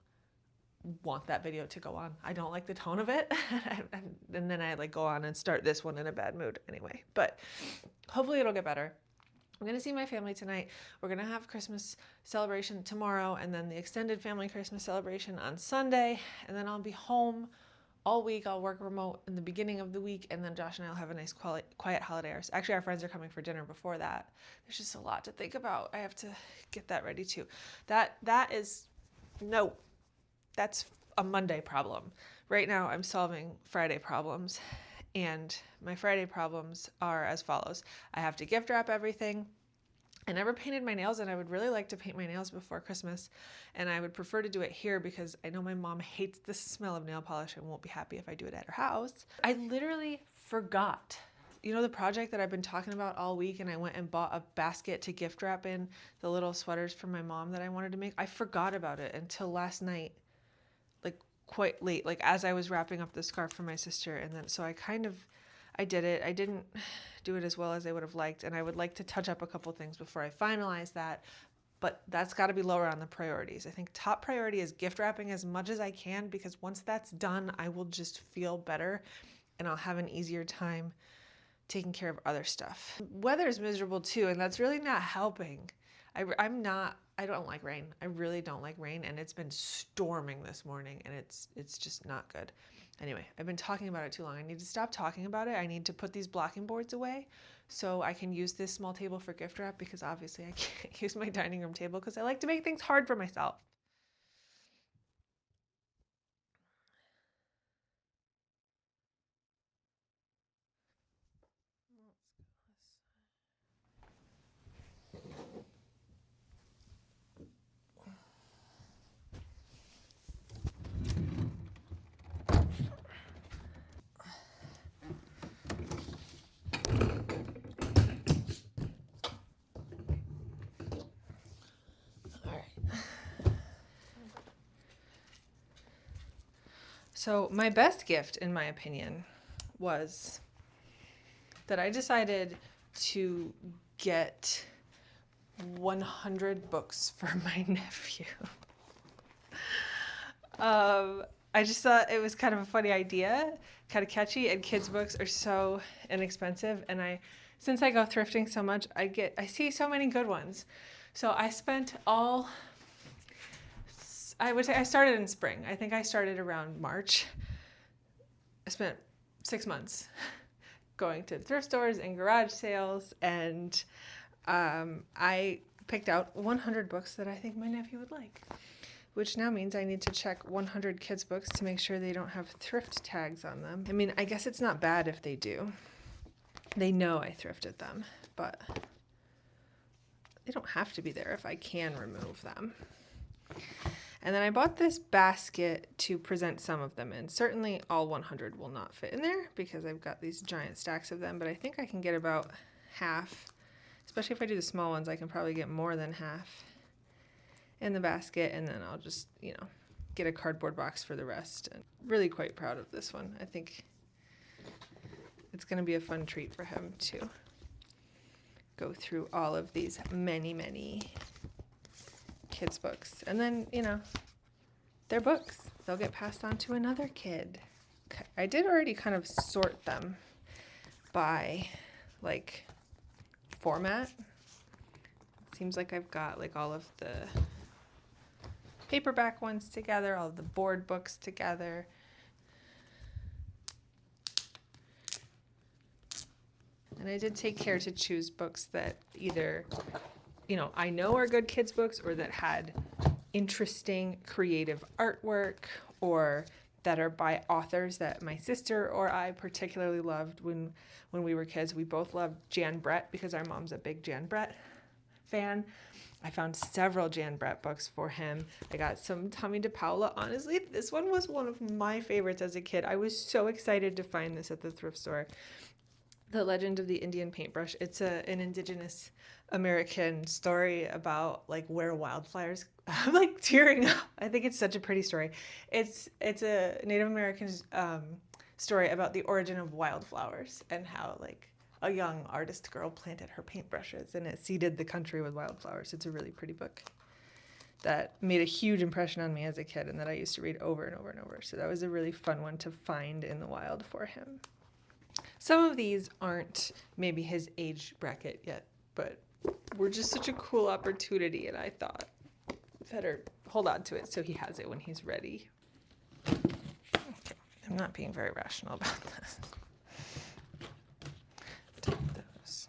want that video to go on. I don't like the tone of it, and then I go on and start this one in a bad mood anyway, but hopefully it'll get better. I'm gonna see my family tonight. We're gonna have Christmas celebration tomorrow, and then the extended family Christmas celebration on Sunday, and then I'll be home all week. I'll work remote in the beginning of the week, and then Josh and I will have a nice quiet holiday. Actually, our friends are coming for dinner before that. There's just a lot to think about. I have to get that ready too. That's a Monday problem. Right now I'm solving Friday problems, and my Friday problems are as follows. I have to gift wrap everything. I never painted my nails, and I would really like to paint my nails before Christmas, and I would prefer to do it here because I know my mom hates the smell of nail polish and won't be happy if I do it at her house. I literally forgot. You know the project that I've been talking about all week, and I went and bought a basket to gift wrap in the little sweaters for my mom that I wanted to make? I forgot about it until last night, quite late, as I was wrapping up the scarf for my sister, and then so I did it. I didn't do it as well as I would have liked, and I would like to touch up a couple things before I finalize that, but that's got to be lower on the priorities. I think top priority is gift wrapping as much as I can, because once that's done, I will just feel better and I'll have an easier time taking care of other stuff. Weather is miserable too, and that's really not helping. I don't like rain. I really don't like rain, and it's been storming this morning, and it's just not good. Anyway, I've been talking about it too long. I need to stop talking about it. I need to put these blocking boards away so I can use this small table for gift wrap, because obviously I can't use my dining room table because I like to make things hard for myself. So my best gift, in my opinion, was that I decided to get 100 books for my nephew. I just thought it was kind of a funny idea, kind of catchy, and kids' books are so inexpensive. And since I go thrifting so much, I see so many good ones. So I spent I would say I started in spring. I think I started around March. I spent 6 months going to thrift stores and garage sales, and I picked out 100 books that I think my nephew would like, which now means I need to check 100 kids' books to make sure they don't have thrift tags on them. I mean, I guess it's not bad if they do. They know I thrifted them, but they don't have to be there if I can remove them. And then I bought this basket to present some of them in. Certainly all 100 will not fit in there because I've got these giant stacks of them, but I think I can get about half. Especially if I do the small ones, I can probably get more than half in the basket, and then I'll just, get a cardboard box for the rest. And really quite proud of this one. I think it's going to be a fun treat for him to go through all of these many, many kids' books. And then, they're books. They'll get passed on to another kid. Okay. I did already kind of sort them by, format. It seems like I've got, all of the paperback ones together, all of the board books together. And I did take care to choose books that either I know are good kids' books, or that had interesting creative artwork, or that are by authors that my sister or I particularly loved when we were kids. We both loved Jan Brett because our mom's a big Jan Brett fan. I found several Jan Brett books for him. I got some Tommy DePaola. Honestly, this one was one of my favorites as a kid. I was so excited to find this at the thrift store. The Legend of the Indian Paintbrush. It's an indigenous American story about where wildflowers. I'm tearing up. I think it's such a pretty story. It's a Native American story about the origin of wildflowers and how a young artist girl planted her paintbrushes and it seeded the country with wildflowers. It's a really pretty book that made a huge impression on me as a kid and that I used to read over and over and over. So that was a really fun one to find in the wild for him. Some of these aren't maybe his age bracket yet, but were just such a cool opportunity, and I thought better hold on to it so he has it when he's ready. Okay, I'm not being very rational about this. Take those.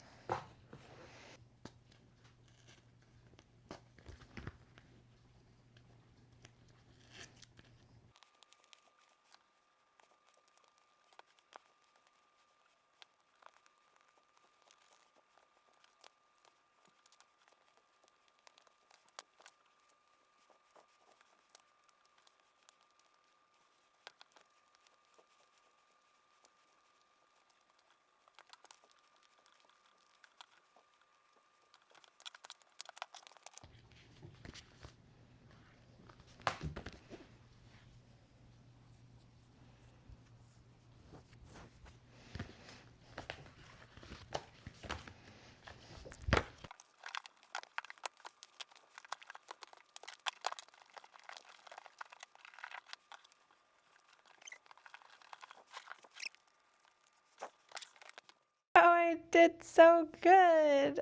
Oh, I did so good.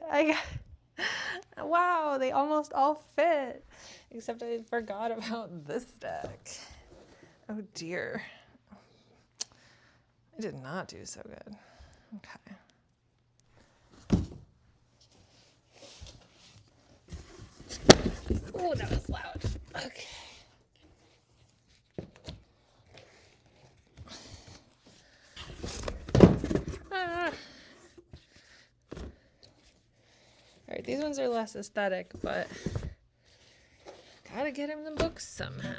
Wow, they almost all fit, except I forgot about this stack. Oh dear. I did not do so good. Okay. Oh, that was loud. Okay. All right, these ones are less aesthetic, but gotta get him the books somehow.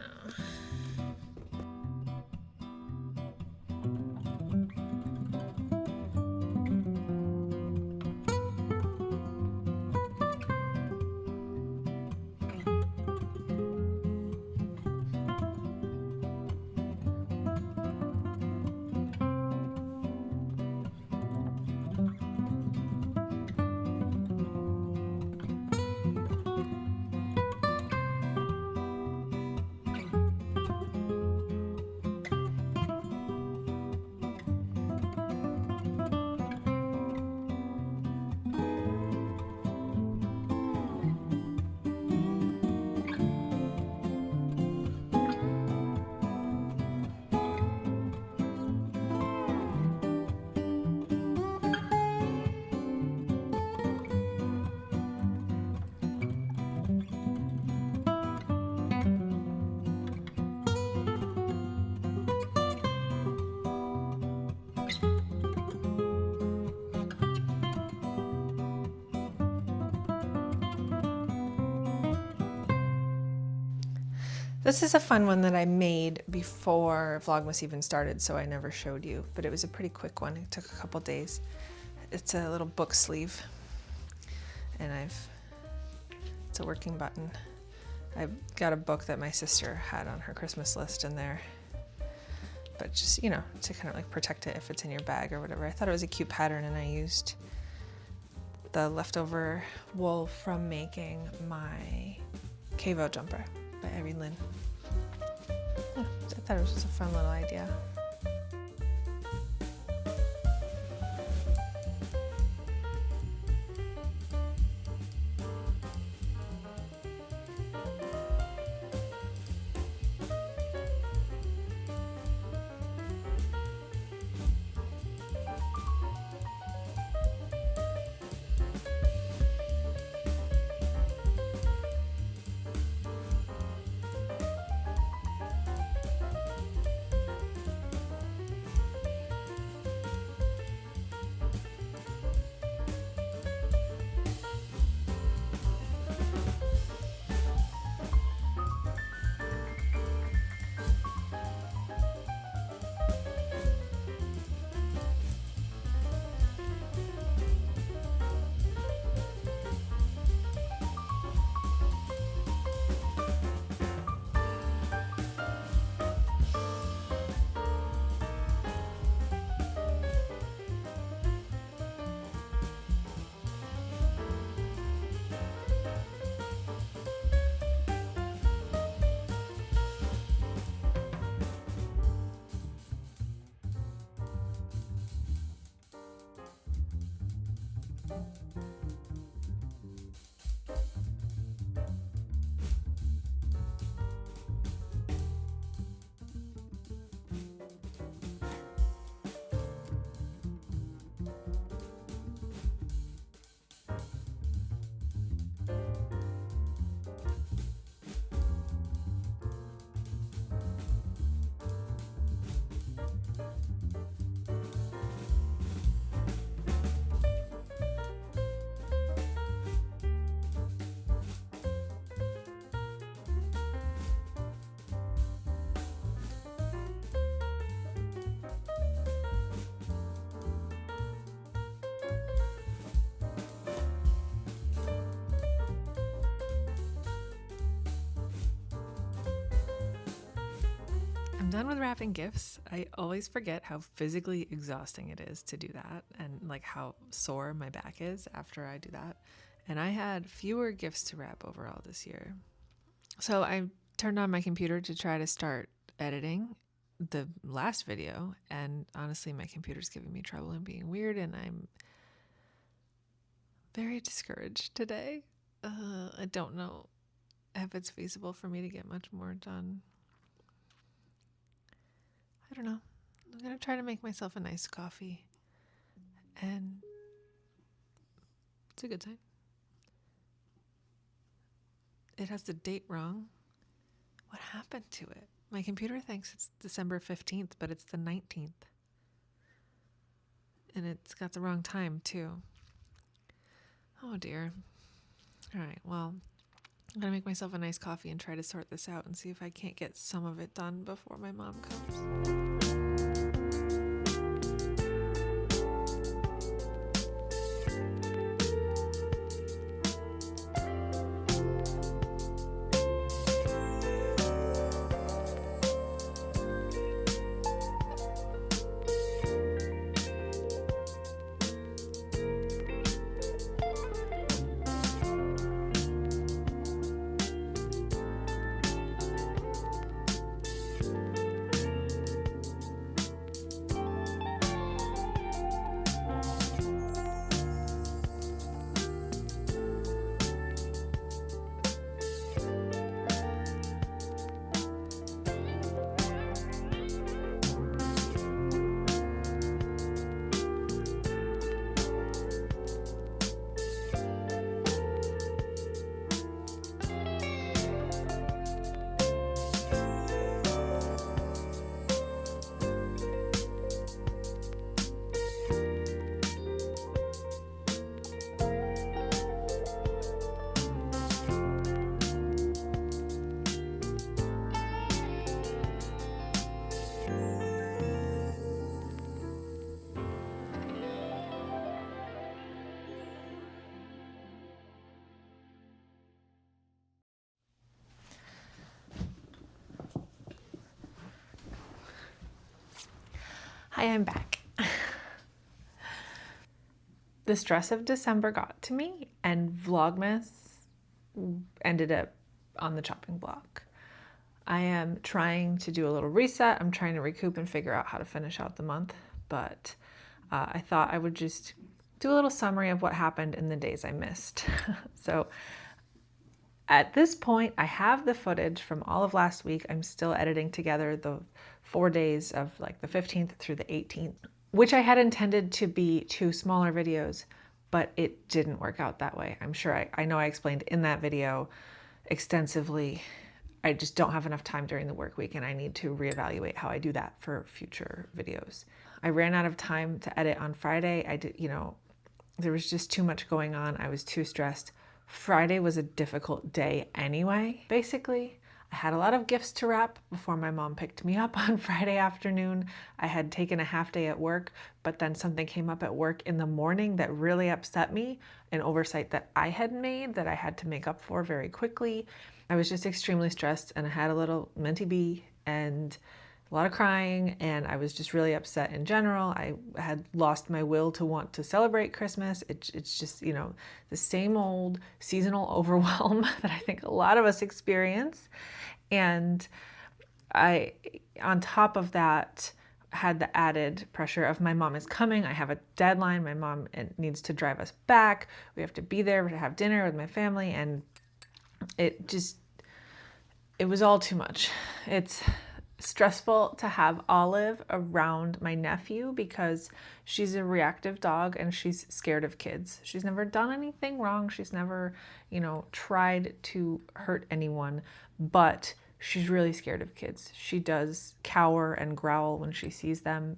This is a fun one that I made before Vlogmas even started, so I never showed you, but it was a pretty quick one. It took a couple days. It's a little book sleeve, and it's a working button. I've got a book that my sister had on her Christmas list in there, but just, you know, to kind of like protect it if it's in your bag or whatever. I thought it was a cute pattern, and I used the leftover wool from making my Cavo jumper by Irene Lynn. Yeah, I thought it was just a fun little idea. I'm done with wrapping gifts. I always forget how physically exhausting it is to do that, and like how sore my back is after I do that. And I had fewer gifts to wrap overall this year. So I turned on my computer to try to start editing the last video, and honestly my computer's giving me trouble and being weird, and I'm very discouraged today. I don't know if it's feasible for me to get much more done. I don't know. I'm going to try to make myself a nice coffee, and it's a good sign. It has the date wrong. What happened to it? My computer thinks it's December 15th, but it's the 19th. And it's got the wrong time, too. Oh, dear. All right, well, I'm going to make myself a nice coffee and try to sort this out and see if I can't get some of it done before my mom comes. Hi, I'm back. The stress of December got to me, and Vlogmas ended up on the chopping block. I am trying to do a little reset. I'm trying to recoup and figure out how to finish out the month, but I thought I would just do a little summary of what happened in the days I missed. So at this point, I have the footage from all of last week. I'm still editing together the 4 days of like the 15th through the 18th, which I had intended to be 2 smaller videos, but it didn't work out that way. I'm sure I know I explained in that video extensively. I just don't have enough time during the work week, and I need to reevaluate how I do that for future videos. I ran out of time to edit on Friday. There was just too much going on. I was too stressed. Friday was a difficult day anyway, basically. I had a lot of gifts to wrap before my mom picked me up on Friday afternoon. I had taken a half day at work, but then something came up at work in the morning that really upset me, an oversight that I had made that I had to make up for very quickly. I was just extremely stressed, and I had a little mentee bee and a lot of crying, and I was just really upset in general. I had lost my will to want to celebrate Christmas. It's just, the same old seasonal overwhelm that I think a lot of us experience. And on top of that, had the added pressure of my mom is coming. I have a deadline. My mom needs to drive us back. We have to be there to have dinner with my family. And it was all too much. It's stressful to have Olive around my nephew because she's a reactive dog and she's scared of kids. She's never done anything wrong. She's never, tried to hurt anyone, but she's really scared of kids. She does cower and growl when she sees them.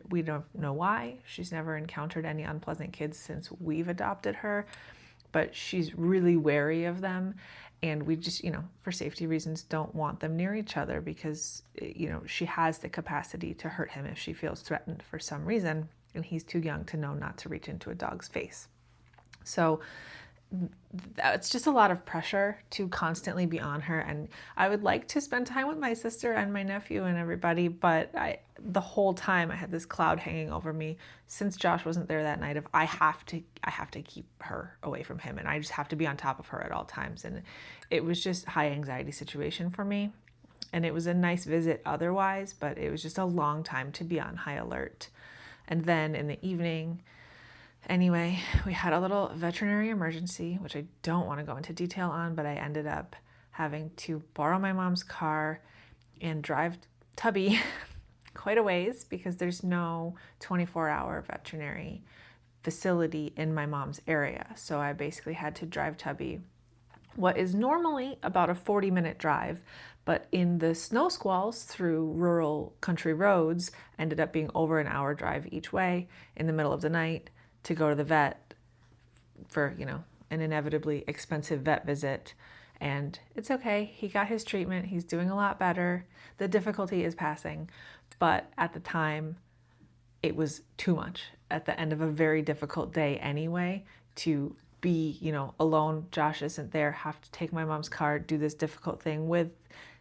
We don't know why. She's never encountered any unpleasant kids since we've adopted her, but she's really wary of them. And we just, for safety reasons, don't want them near each other because, she has the capacity to hurt him if she feels threatened for some reason. And he's too young to know not to reach into a dog's face. So it's just a lot of pressure to constantly be on her. And I would like to spend time with my sister and my nephew and everybody, but the whole time I had this cloud hanging over me since Josh wasn't there that night of I have to keep her away from him, and I just have to be on top of her at all times. And it was just a high anxiety situation for me. And it was a nice visit otherwise, but it was just a long time to be on high alert. And then in the evening, anyway, we had a little veterinary emergency, which I don't want to go into detail on, but I ended up having to borrow my mom's car and drive Tubby quite a ways because there's no 24-hour veterinary facility in my mom's area. So I basically had to drive Tubby what is normally about a 40-minute drive, but in the snow squalls through rural country roads ended up being over an hour drive each way in the middle of the night to go to the vet for, an inevitably expensive vet visit. And it's okay. He got his treatment. He's doing a lot better. The difficulty is passing. But at the time, it was too much at the end of a very difficult day anyway to be, alone. Josh isn't there, have to take my mom's car, do this difficult thing with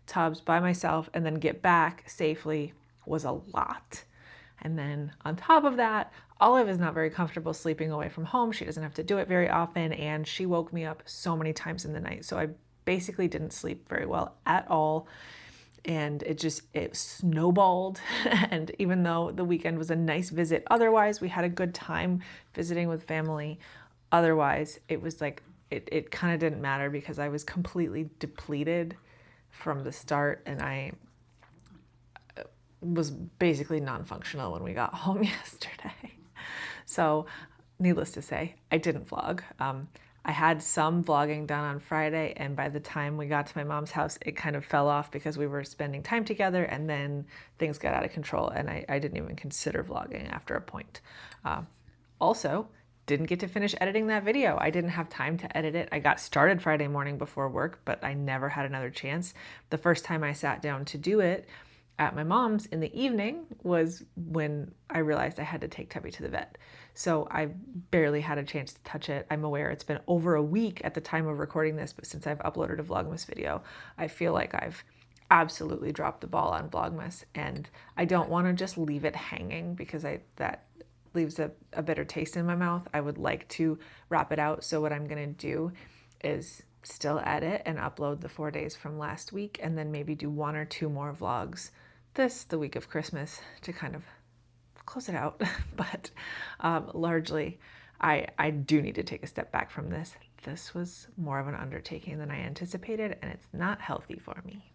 Tubbs by myself, and then get back safely was a lot. And then on top of that, Olive is not very comfortable sleeping away from home. She doesn't have to do it very often, and she woke me up so many times in the night. So I basically didn't sleep very well at all. And it snowballed. And even though the weekend was a nice visit, otherwise we had a good time visiting with family. Otherwise, it was like, it kind of didn't matter because I was completely depleted from the start, and I was basically non-functional when we got home yesterday. So needless to say, I didn't vlog. I had some vlogging done on Friday, and by the time we got to my mom's house, it kind of fell off because we were spending time together, and then things got out of control, and I didn't even consider vlogging after a point. Also, didn't get to finish editing that video. I didn't have time to edit it. I got started Friday morning before work, but I never had another chance. The first time I sat down to do it at my mom's in the evening was when I realized I had to take Tubby to the vet. So I barely had a chance to touch it. I'm aware it's been over a week at the time of recording this, but since I've uploaded a Vlogmas video, I feel like I've absolutely dropped the ball on Vlogmas, and I don't want to just leave it hanging because that leaves a bitter taste in my mouth. I would like to wrap it out. So what I'm going to do is still edit and upload the 4 days from last week, and then maybe do 1 or 2 more vlogs the week of Christmas to kind of close it out. But largely, I do need to take a step back from this. This was more of an undertaking than I anticipated, and it's not healthy for me.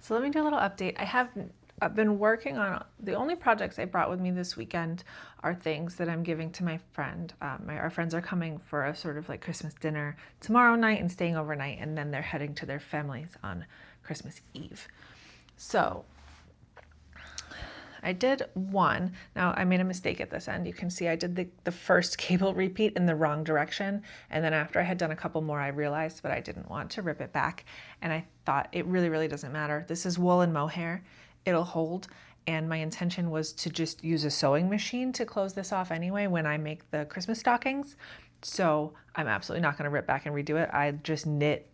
So let me do a little update. I've been working on, the only projects I brought with me this weekend are things that I'm giving to my friend. Our friends are coming for a sort of like Christmas dinner tomorrow night and staying overnight, and then they're heading to their families on Christmas Eve. So I did one. Now I made a mistake at this end. You can see I did the first cable repeat in the wrong direction. And then after I had done a couple more, I realized, but I didn't want to rip it back. And I thought it really, really doesn't matter. This is wool and mohair. It'll hold. And my intention was to just use a sewing machine to close this off anyway when I make the Christmas stockings. So I'm absolutely not going to rip back and redo it. I just knit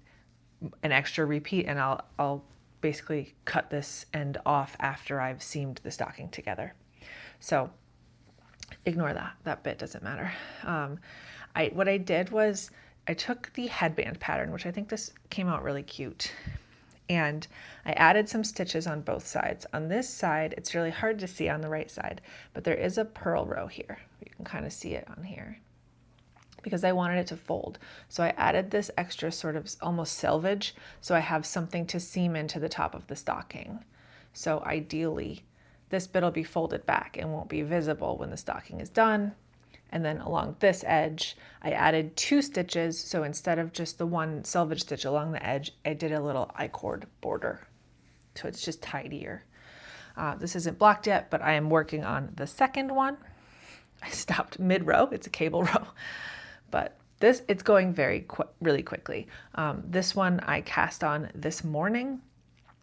an extra repeat, and I'll basically cut this end off after I've seamed the stocking together. So ignore that. That bit doesn't matter. What I did was I took the headband pattern, which I think this came out really cute, and I added some stitches on both sides. On this side, it's really hard to see on the right side, but there is a purl row here. You can kind of see it on here, because I wanted it to fold. So I added this extra sort of almost selvage, so I have something to seam into the top of the stocking. So ideally, this bit will be folded back and won't be visible when the stocking is done. And then along this edge, I added 2 stitches. So instead of just the one selvage stitch along the edge, I did a little I-cord border. So it's just tidier. This isn't blocked yet, but I am working on the second one. I stopped mid-row, it's a cable row. But it's going really quickly. This one I cast on this morning,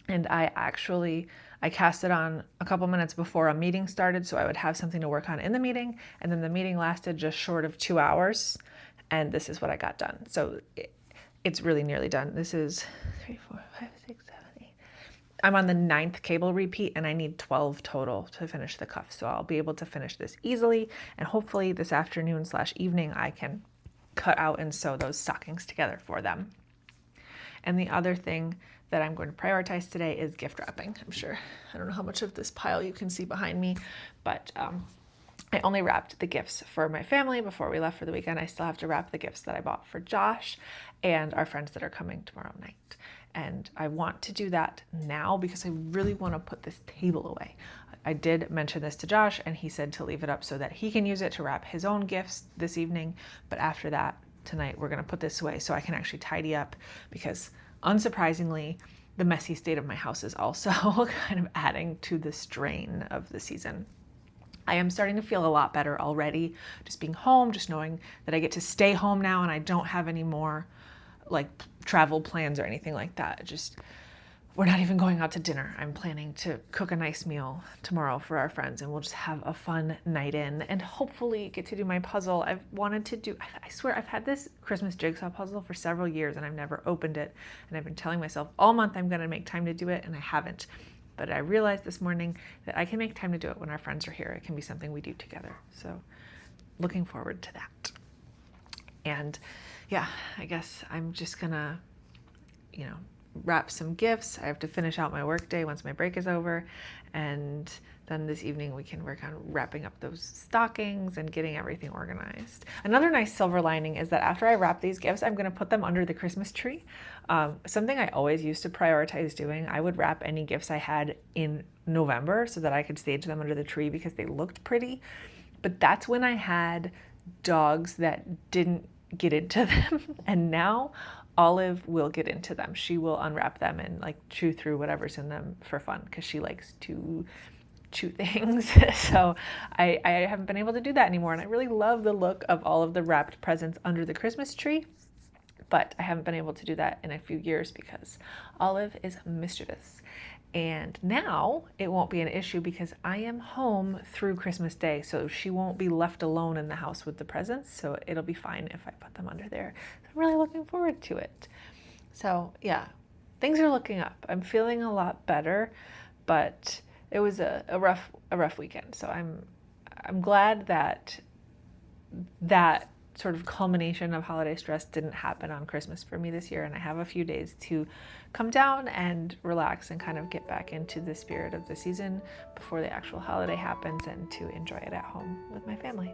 and I cast it on a couple minutes before a meeting started, so I would have something to work on in the meeting, and then the meeting lasted just short of 2 hours, and this is what I got done. So it's really nearly done. This is 3, 4, 5, 6, 7, 8. I'm on the 9th cable repeat, and I need 12 total to finish the cuff, so I'll be able to finish this easily, and hopefully this afternoon/evening I can cut out and sew those stockings together for them. And the other thing that I'm going to prioritize today is gift wrapping. I don't know how much of this pile you can see behind me, but I only wrapped the gifts for my family before we left for the weekend. I still have to wrap the gifts that I bought for Josh and our friends that are coming tomorrow night. And I want to do that now because I really want to put this table away. I did mention this to Josh, and he said to leave it up so that he can use it to wrap his own gifts this evening. But after that, tonight, we're going to put this away so I can actually tidy up, because unsurprisingly, the messy state of my house is also kind of adding to the strain of the season. I am starting to feel a lot better already, just being home, just knowing that I get to stay home now and I don't have any more like travel plans or anything like that. We're not even going out to dinner. I'm planning to cook a nice meal tomorrow for our friends, and we'll just have a fun night in and hopefully get to do my puzzle. I swear I've had this Christmas jigsaw puzzle for several years and I've never opened it. And I've been telling myself all month I'm gonna make time to do it, and I haven't. But I realized this morning that I can make time to do it when our friends are here. It can be something we do together. So looking forward to that. And yeah, I guess I'm just gonna, wrap some gifts. I have to finish out my work day once my break is over, and then this evening we can work on wrapping up those stockings and getting everything organized. Another nice silver lining is that after I wrap these gifts, I'm going to put them under the Christmas tree. Something I always used to prioritize doing, I would wrap any gifts I had in November so that I could stage them under the tree because they looked pretty. But that's when I had dogs that didn't get into them, and now Olive will get into them. She will unwrap them and chew through whatever's in them for fun because she likes to chew things. So I haven't been able to do that anymore, and I really love the look of all of the wrapped presents under the Christmas tree, but I haven't been able to do that in a few years because Olive is mischievous. And now it won't be an issue because I am home through Christmas Day, so she won't be left alone in the house with the presents, so it'll be fine if I put them under there. So I'm really looking forward to it. So yeah, things are looking up. I'm feeling a lot better, but it was a rough weekend. So I'm glad that sort of culmination of holiday stress didn't happen on Christmas for me this year, and I have a few days to come down and relax and kind of get back into the spirit of the season before the actual holiday happens, and to enjoy it at home with my family.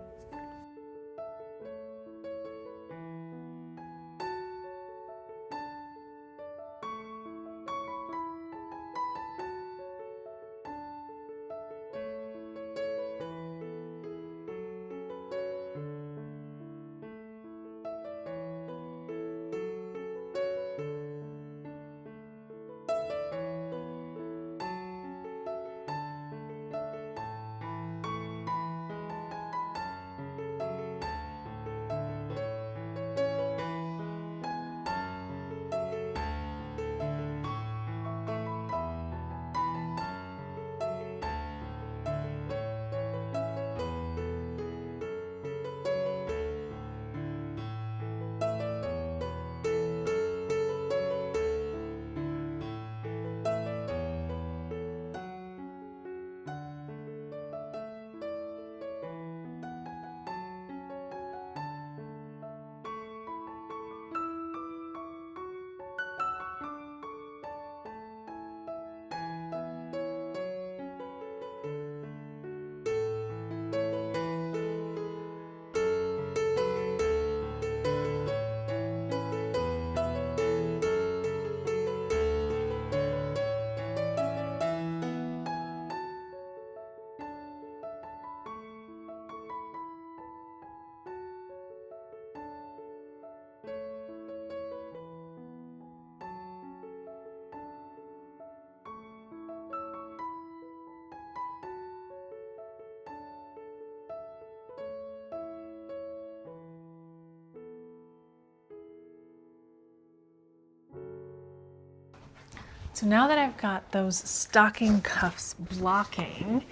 So now that I've got those stocking cuffs blocking,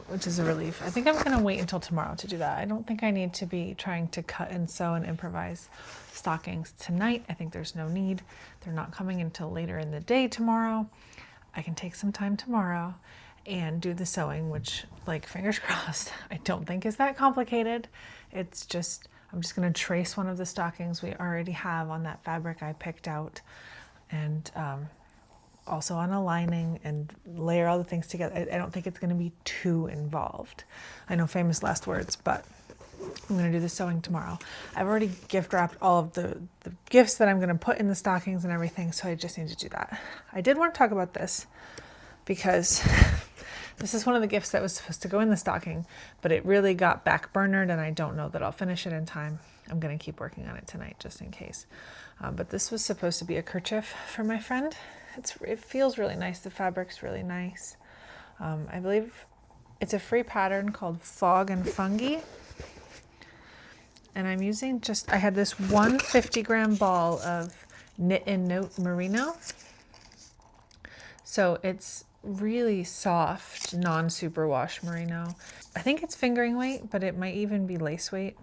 which is a relief, I think I'm going to wait until tomorrow to do that. I don't think I need to be trying to cut and sew and improvise stockings tonight. I think there's no need. They're not coming until later in the day tomorrow. I can take some time tomorrow and do the sewing, which, like, fingers crossed, I don't think is that complicated. It's just, I'm just going to trace one of the stockings we already have on that fabric I picked out, and also on a lining, and layer all the things together. I don't think it's going to be too involved. I know, famous last words, but I'm going to do the sewing tomorrow. I've already gift wrapped all of the gifts that I'm going to put in the stockings and everything, so I just need to do that. I did want to talk about this because this is one of the gifts that was supposed to go in the stocking, but it really got backburnered, and I don't know that I'll finish it in time. I'm going to keep working on it tonight just in case. But this was supposed to be a kerchief for my friend. It feels really nice. The fabric's really nice. I believe it's a free pattern called Fog and Fungi. And I'm using I had this 150-gram ball of Knit and Note merino. So it's really soft, non-superwash merino. I think it's fingering weight, but it might even be lace weight.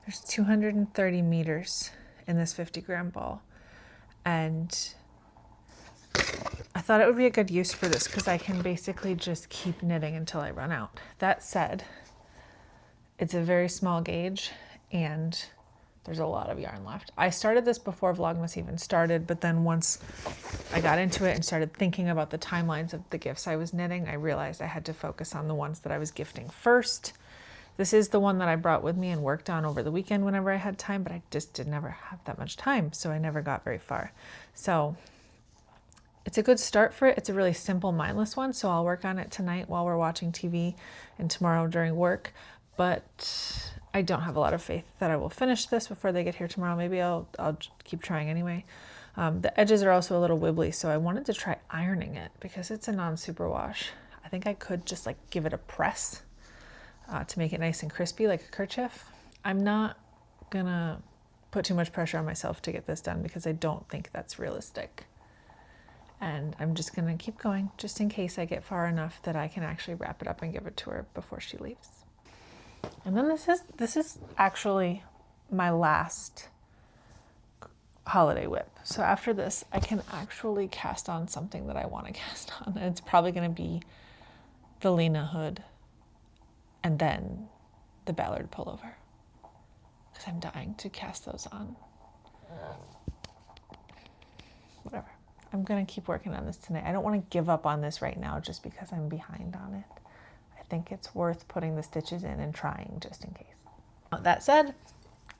There's 230 meters in this 50-gram ball. And I thought it would be a good use for this because I can basically just keep knitting until I run out. That said, it's a very small gauge and there's a lot of yarn left. I started this before Vlogmas even started, but then once I got into it and started thinking about the timelines of the gifts I was knitting, I realized I had to focus on the ones that I was gifting first. This is the one that I brought with me and worked on over the weekend whenever I had time, but I just did never have that much time, so I never got very far. So it's a good start for it. It's a really simple, mindless one, so I'll work on it tonight while we're watching TV and tomorrow during work, but I don't have a lot of faith that I will finish this before they get here tomorrow. Maybe I'll keep trying anyway. The edges are also a little wibbly, so I wanted to try ironing it because it's a non-superwash. I think I could just like give it a press to make it nice and crispy like a kerchief. I'm not gonna put too much pressure on myself to get this done because I don't think that's realistic. And I'm just gonna keep going just in case I get far enough that I can actually wrap it up and give it to her before she leaves. And then this is actually my last holiday whip. So after this, I can actually cast on something that I want to cast on. And it's probably going to be the Lena hood and then the Ballard pullover, because I'm dying to cast those on. Whatever. I'm going to keep working on this tonight. I don't want to give up on this right now just because I'm behind on it. I think it's worth putting the stitches in and trying just in case. That said,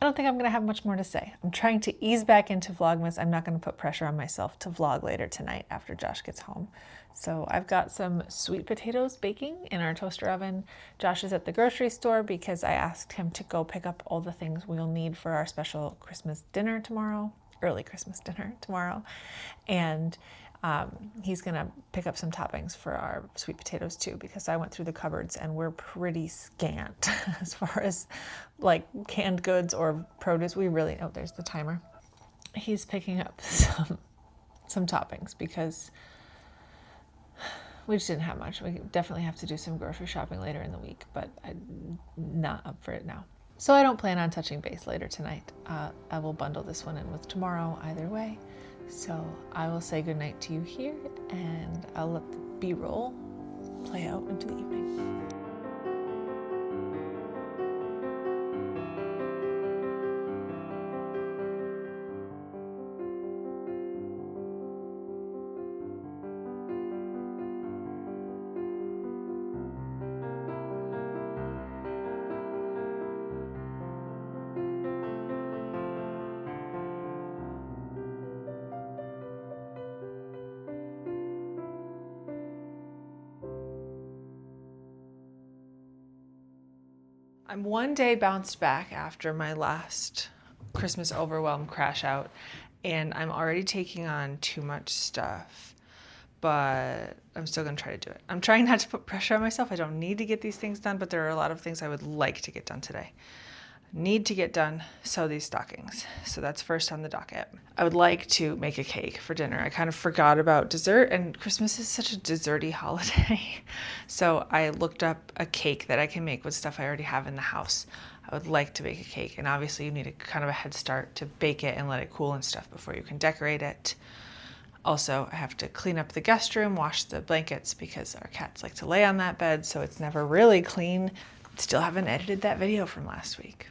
I don't think I'm going to have much more to say. I'm trying to ease back into Vlogmas. I'm not going to put pressure on myself to vlog later tonight after Josh gets home. So I've got some sweet potatoes baking in our toaster oven. Josh is at the grocery store because I asked him to go pick up all the things we'll need for our special Christmas dinner tomorrow, early Christmas dinner tomorrow. And he's gonna pick up some toppings for our sweet potatoes too, because I went through the cupboards and we're pretty scant as far as like canned goods or produce. We really, oh, there's the timer. He's picking up some toppings because we just didn't have much. We definitely have to do some grocery shopping later in the week, but I'm not up for it now. So I don't plan on touching base later tonight. I will bundle this one in with tomorrow either way. So I will say goodnight to you here, and I'll let the B-roll play out into the evening. I'm one day bounced back after my last Christmas overwhelm crash out, and I'm already taking on too much stuff, but I'm still gonna try to do it. I'm trying not to put pressure on myself. I don't need to get these things done, but there are a lot of things I would like to get done today. Need to get done, sew these stockings. So that's first on the docket. I would like to make a cake for dinner. I kind of forgot about dessert, and Christmas is such a desserty holiday. So I looked up a cake that I can make with stuff I already have in the house. I would like to bake a cake, and obviously you need a kind of a head start to bake it and let it cool and stuff before you can decorate it. Also, I have to clean up the guest room, wash the blankets because our cats like to lay on that bed, so it's never really clean. Still haven't edited that video from last week.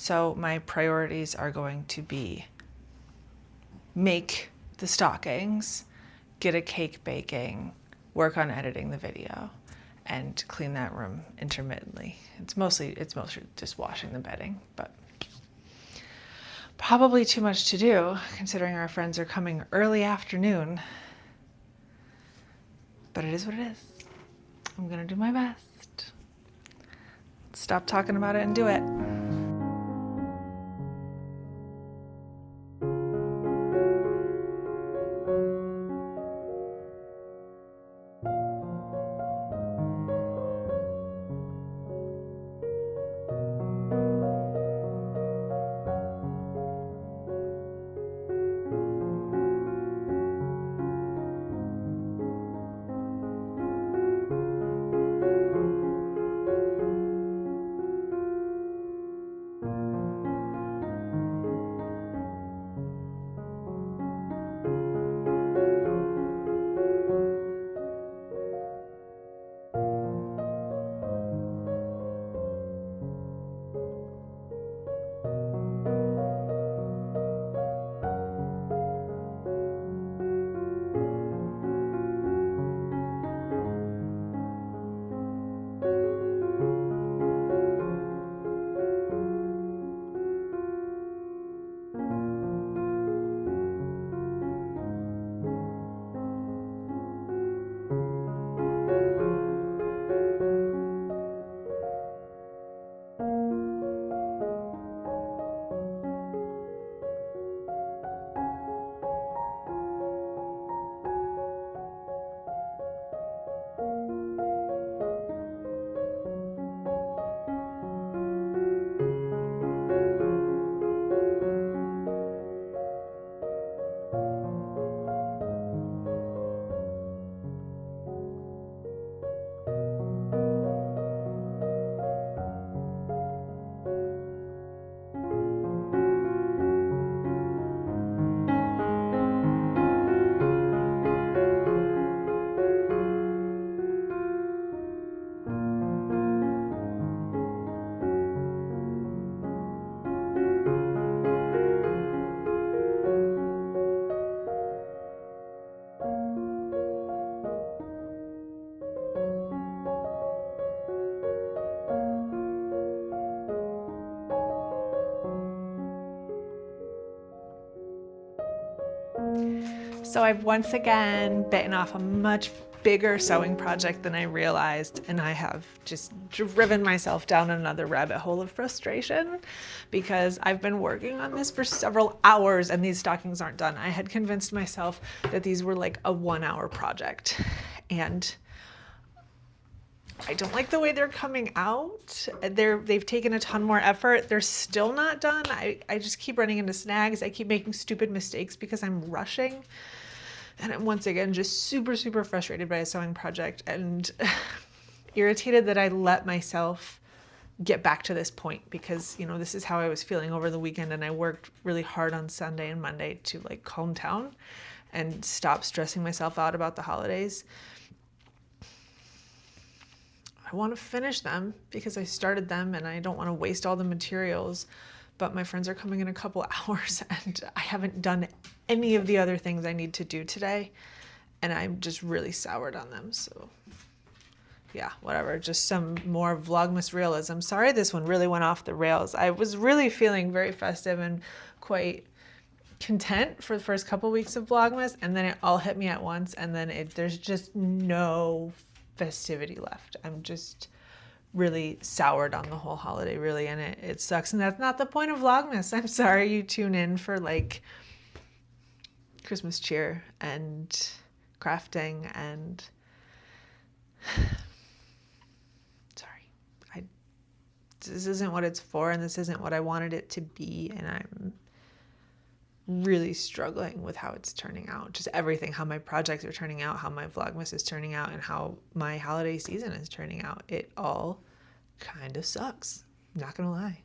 So my priorities are going to be make the stockings, get a cake baking, work on editing the video, and clean that room intermittently. It's mostly just washing the bedding, but probably too much to do considering our friends are coming early afternoon. But it is what it is. I'm gonna do my best. Stop talking about it and do it. So I've once again bitten off a much bigger sewing project than I realized, and I have just driven myself down another rabbit hole of frustration because I've been working on this for several hours and these stockings aren't done. I had convinced myself that these were like a 1-hour project, and I don't like the way they're coming out. They've taken a ton more effort. They're still not done. I just keep running into snags. I keep making stupid mistakes because I'm rushing. And I'm once again just super, super frustrated by a sewing project and irritated that I let myself get back to this point because, you know, this is how I was feeling over the weekend, and I worked really hard on Sunday and Monday to like calm down and stop stressing myself out about the holidays. I want to finish them because I started them and I don't want to waste all the materials, but my friends are coming in a couple hours and I haven't done any of the other things I need to do today, and I'm just really soured on them. So yeah, whatever, just some more Vlogmas realism. Sorry, this one really went off the rails. I was really feeling very festive and quite content for the first couple weeks of Vlogmas, and then it all hit me at once, and then there's just no festivity left. I'm just really soured on the whole holiday, really, and it sucks, and that's not the point of Vlogmas. I'm sorry you tune in for like Christmas cheer and crafting and sorry, this isn't what it's for, and this isn't what I wanted it to be, and I'm really struggling with how it's turning out. Just everything, how my projects are turning out, how my Vlogmas is turning out, and how my holiday season is turning out. It all kind of sucks, not gonna lie.